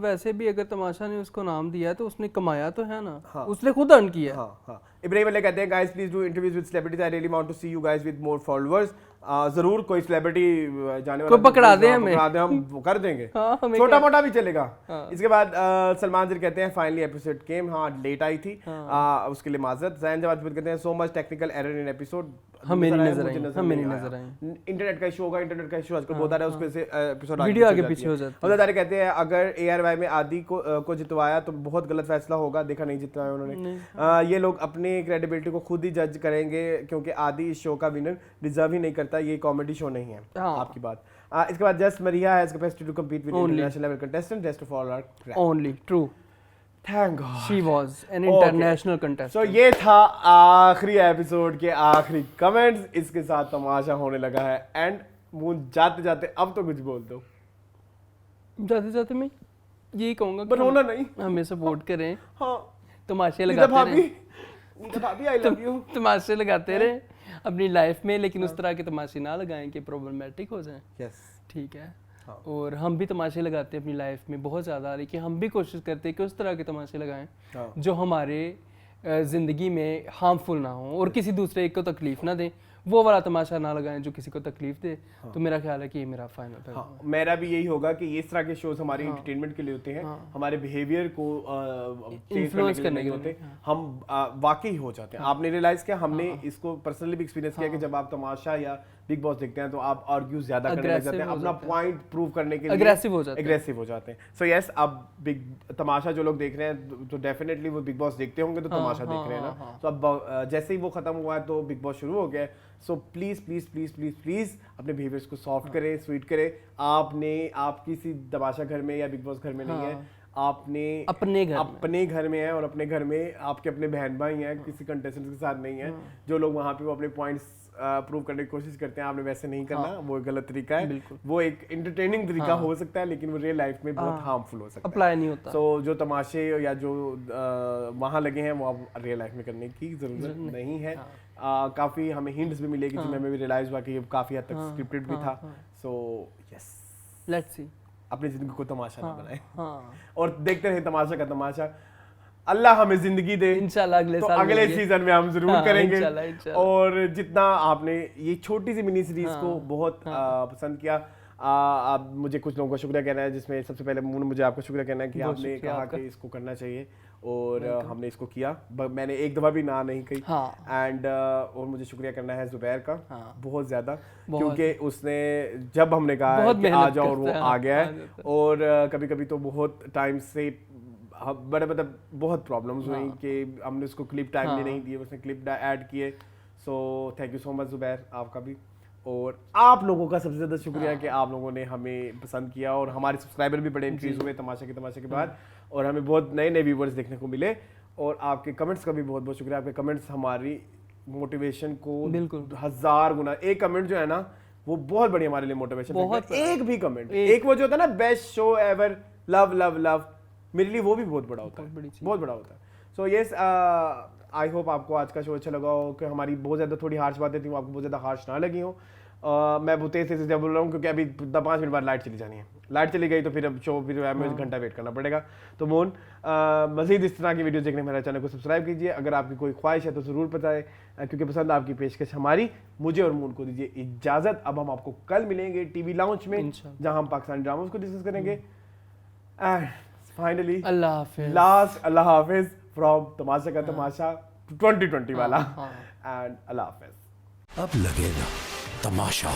वैसे भी अगर तमाशा ने उसको नाम दिया है तो उसने कमाया तो है ना उसने खुद अर्न किया। हाँ इब्राहिम अली कहते हैं guys please do interviews with celebrities I really want to see you guys with more followers. जरूर कोई सेलिब्रिटी जाने वाला पकड़ा दे हमें हम कर देंगे छोटा मोटा भी चलेगा। इसके बाद सलमान जी कहते हैं फाइनली एपिसोड केम हाँ लेट आई थी उसके लिए माजरत। जैन जवाद कहते हैं so much technical error in episode हमें नहीं नजर आई इंटरनेट का इशू होगा इंटरनेट का इशू आजकल बहुत आ रहा है उसके से एपिसोड वीडियो आगे पीछे हो जाती है। और कहते हैं अगर ARY में आदि को जितवाया तो बहुत गलत फैसला होगा देखा नहीं जितवाया उन्होंने। ये लोग अपनी क्रेडिबिलिटी को खुद ही जज करेंगे क्योंकि आदि इस शो का विनर डिजर्व ही नहीं करता ये कॉमेडी शो नहीं है। आपकी बात। इसके बाद just Maria has capacity to compete with international level contestant rest of all are crap. only true thank God she was an Okay. International so contestant. ये था आखिरी एपिसोड के आखिरी कमेंट्स, इसके साथ तमाशा होने लगा है एंड मून जाते जाते अब तो कुछ बोल दो। जाते जाते मैं यही कहूंगा पर रोना नहीं। हमें सपोर्ट करें, हाँ तमाशे नीता लगाते भाभी, रहें, नीता भाभी आई लव यू। तमाशे लगाते रहें अपनी लाइफ में, लेकिन उस तरह के तमाशे ना लगाएं कि प्रॉब्लमेटिक हो जाएं। यस ठीक है। और हम भी तमाशे लगाते हैं अपनी लाइफ में बहुत ज़्यादा, लेकिन हम भी कोशिश करते हैं कि उस तरह के तमाशे लगाएं जो हमारे ज़िंदगी में हार्मफुल ना हो और किसी दूसरे को तकलीफ ना दें। वो वाला तमाशा ना लगाएं जो किसी को तकलीफ दे। तो मेरा ख्याल है कि ये मेरा फाइनल है। हाँ, मेरा भी यही होगा कि इस तरह के शोज हमारे एंटरटेनमेंट के लिए होते हैं, हमारे बिहेवियर को इन्फ्लुएंस करने के लिए होते हैं। हम वाकई हो जाते हैं। आपने रियलाइज किया, हमने इसको पर्सनली भी एक्सपीरियंस किया कि जब आप तमाशा या बिग बॉस देखते हैं तो आप आर्ग्यू ज्यादा करने लग जाते हैं, अपना पॉइंट प्रूव करने के लिए अग्रेसिव हो जाते हैं। सो यस, अब बिग तमाशा जो लोग देख रहे हैं तो डेफिनेटली वो बिग बॉस देखते होंगे तो तमाशा देख रहे हैं ना। तो अब जैसे ही वो खत्म हुआ है तो बिग बॉस शुरू हो गया है। So please please please please please अपने बिहेवियर्स को सॉफ्ट करें, स्वीट करें। आप किसी तमाशा घर में या बिग बॉस घर में नहीं है, आपने अपने घर में है और अपने घर में आपके अपने बहन भाई हैं, किसी कंटेस्टेंट के साथ नहीं है। जो लोग वहाँ पे वो अपने पॉइंट्स प्रूव करने की कोशिश करते हैं, आपने वैसे नहीं करना। वो एक गलत तरीका है। वो एक एंटरटेनिंग तरीका हो सकता है, लेकिन वो रियल लाइफ में बहुत हार्मफुल हो सकता है, अप्लाई नहीं होता। तो जो तमाशे या जो वहाँ लगे हैं वो अब रियल लाइफ में करने की जरूरत नहीं है। काफी हमें हिंट्स भी मिलेगी जिनमें हमें भी रियलाइज हुआ कि ये काफी हद तक स्क्रिप्टेड भी था। सो यस, लेट्स सी, अपनी जिंदगी को तमाशा ना बनाए और देखते रहे तमाशा का तमाशा। अल्लाह हमें जिंदगी दे, इंशाल्लाह तो अगले सीजन में हम जरूर करेंगे। इंशाल्लाह। और जितना आपने ये छोटी सी मिनी सीरीज को बहुत पसंद किया, आप मुझे कुछ लोगों का शुक्रिया कहना है, जिसमें सबसे पहले मुझे आपका शुक्रिया कहना है कि आपने कहा कि इसको करना चाहिए और हमने इसको किया। मैंने एक दफा भी ना नहीं कही। एंड और मुझे शुक्रिया करना है जुबैर का बहुत ज्यादा, क्योंकि उसने जब हमने कहा कि आ जाओ और वो आ गया है। और कभी कभी तो बहुत टाइम से बड़े मतलब बहुत प्रॉब्लम्स हुई कि हमने उसको क्लिप टाइमली नहीं दिए, उसने क्लिप ऐड किए। So thank you so much Zubair, आपका भी। और आप लोगों का सबसे ज़्यादा शुक्रिया कि आप लोगों ने हमें पसंद किया और हमारे सब्सक्राइबर भी बड़े इंक्रीज हुए तमाशा के बाद, और हमें बहुत नए नए व्यूवर्स देखने को मिले। और आपके कमेंट्स का भी बहुत बहुत शुक्रिया। आपके कमेंट्स हमारी मोटिवेशन को 1000 गुना, एक कमेंट जो है ना वो बहुत बड़ी हमारे लिए मोटिवेशन है। एक भी कमेंट, एक वो जो होता है ना best show ever, love love love, मेरे लिए वो भी बहुत बड़ा होता है, बहुत बड़ा होता है। सो यस, आई होप आपको आज का शो अच्छा लगा हो, कि हमारी बहुत ज़्यादा थोड़ी हार्श बातें थी वो आपको बहुत ज़्यादा हार्श ना लगी हो। मैं बहुत तेज से बोल रहा हूँ क्योंकि अभी 5 मिनट बाद लाइट चली जानी है। लाइट चली गई तो फिर अब शो फिर हमें 1 घंटा वेट करना पड़ेगा। तो मोन, मज़ीद इस तरह की वीडियो देखने मेरे चैनल को सब्सक्राइब कीजिए। अगर आपकी कोई ख्वाहिश है तो ज़रूर बताएं, क्योंकि पसंद आपकी पेशकश हमारी। मुझे और मून को दीजिए इजाज़त। अब हम आपको कल मिलेंगे टीवी लाउंज में, जहाँ हम पाकिस्तानी ड्रामास को डिस्कस करेंगे। एंड फाइनली अल्लाह हाफिज़, लास्ट अल्लाह हाफिज़ फ्रॉम तमाशा का तमाशा 2020 वाला। एंड अल्लाह हाफिज़। अब लगेगा तमाशा।